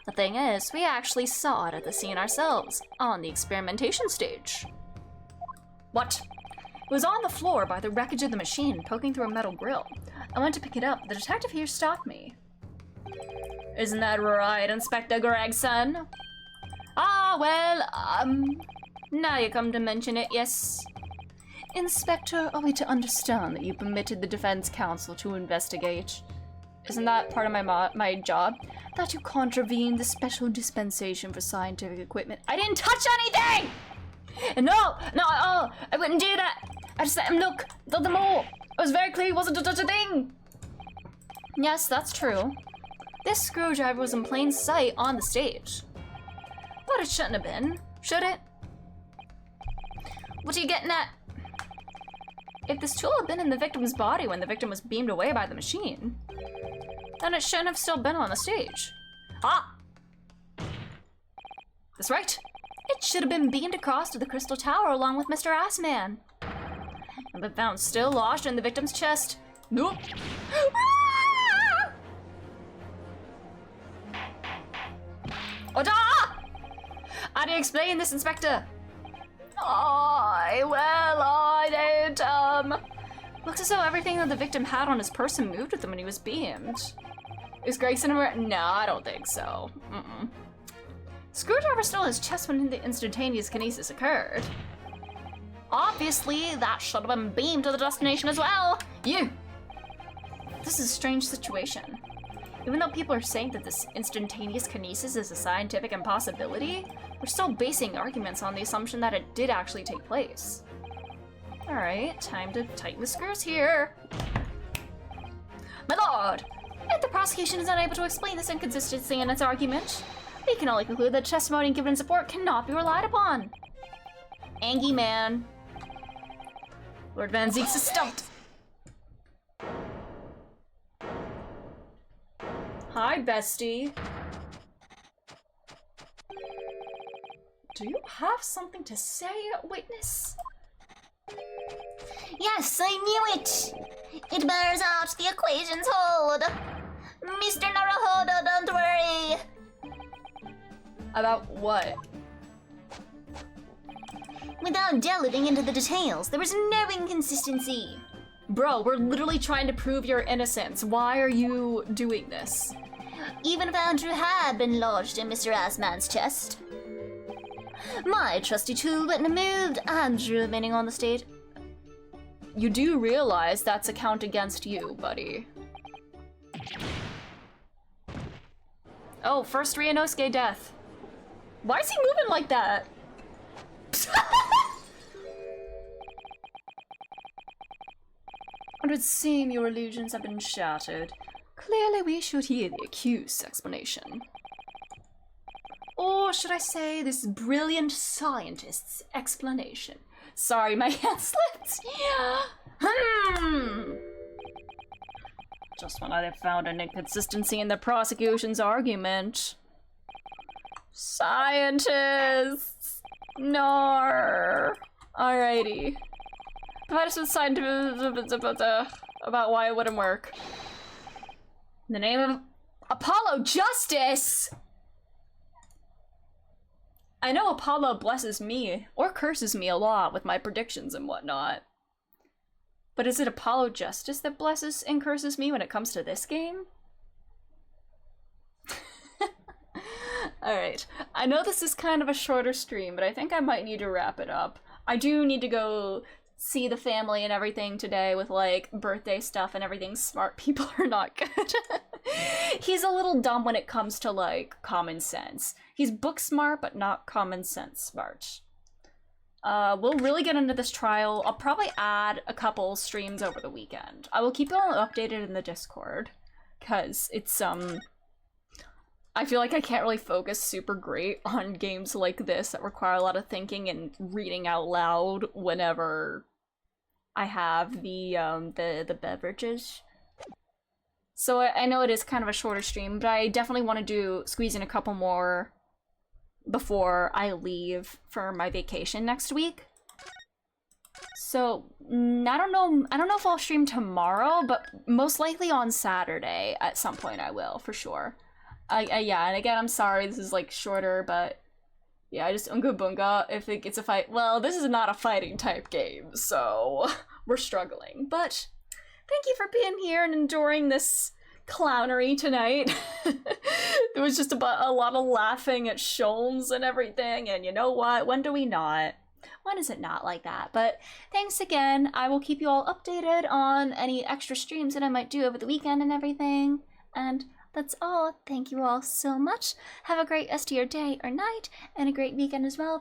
The thing is, we actually saw it at the scene ourselves, on the experimentation stage. What? It was on the floor by the wreckage of the machine, poking through a metal grill. I went to pick it up. The detective here stopped me. Isn't that right, Inspector Gregson? Ah, well, now you come to mention it, yes. Inspector, are we to understand that you permitted the defense counsel to investigate? Isn't that part of my job? That you contravened the special dispensation for scientific equipment. I didn't touch anything! No, I wouldn't do that. I just let him look, the more. I was very clear he wasn't to touch a thing. Yes, that's true. This screwdriver was in plain sight on the stage. But it shouldn't have been, should it? What are you getting at? If this tool had been in the victim's body when the victim was beamed away by the machine, then it shouldn't have still been on the stage. Ah! That's right. It should have been beamed across to the Crystal Tower along with Mr. Assman. And been found still lodged in the victim's chest. Nope. Oda! How do you explain this, Inspector? I don't, Looks as though everything that the victim had on his person moved with him when he was beamed. Is Gregson aware? No, I don't think so. Screwdriver still in his chest when the instantaneous kinesis occurred. Obviously, that should have been beamed to the destination as well. You! This is a strange situation. Even though people are saying that this instantaneous kinesis is a scientific impossibility, we're still basing arguments on the assumption that it did actually take place. Alright, time to tighten the screws here. My lord! If the prosecution is unable to explain this inconsistency in its argument, we can only conclude that testimony given in support cannot be relied upon. Angie man. Lord Van Zeeks is stumped. Hi, bestie. Do you have something to say, witness? Yes, I knew it. It bears out the equations hold. Mr. Naruhodo, don't worry. About what? Without delving into the details, there was no inconsistency. Bro, we're literally trying to prove your innocence. Why are you doing this? Even if Andrew had been lodged in Mr. Assman's chest. My trusty tool wouldn't have moved Andrew remaining on the stage. You do realize that's a count against you, buddy. Oh, first Ryanosuke death. Why is he moving like that? It would seem your illusions have been shattered. Clearly we should hear the accused's explanation. Or should I say this brilliant scientist's explanation? Sorry, my hand slipped. Just when I found an inconsistency in the prosecution's argument. Scientists! No. Alrighty. Provide us with scientific about why it wouldn't work. In the name of Apollo Justice! I know Apollo blesses me, or curses me a lot with my predictions and whatnot. But is it Apollo Justice that blesses and curses me when it comes to this game? Alright, I know this is kind of a shorter stream, but I think I might need to wrap it up. I do need to go see the family and everything today with, like, birthday stuff and everything. Smart people are not good. He's a little dumb when it comes to, like, common sense. He's book smart, but not common sense smart. We'll really get into this trial. I'll probably add a couple streams over the weekend. I will keep you all updated in the Discord, because it's, I feel like I can't really focus super great on games like this that require a lot of thinking and reading out loud whenever I have the beverages. So I know it is kind of a shorter stream, but I definitely want to squeeze in a couple more before I leave for my vacation next week. So I don't know if I'll stream tomorrow, but most likely on Saturday at some point I will, for sure. Yeah, and again, I'm sorry this is like shorter, but yeah, I just Unga Bunga if it gets a fight. Well, this is not a fighting type game, so we're struggling. But thank you for being here and enduring this clownery tonight. There was just a lot of laughing at Sholmes and everything, and you know what? When do we not? When is it not like that? But thanks again. I will keep you all updated on any extra streams that I might do over the weekend and everything. And that's all. Thank you all so much. Have a great rest of your day or night, and a great weekend as well.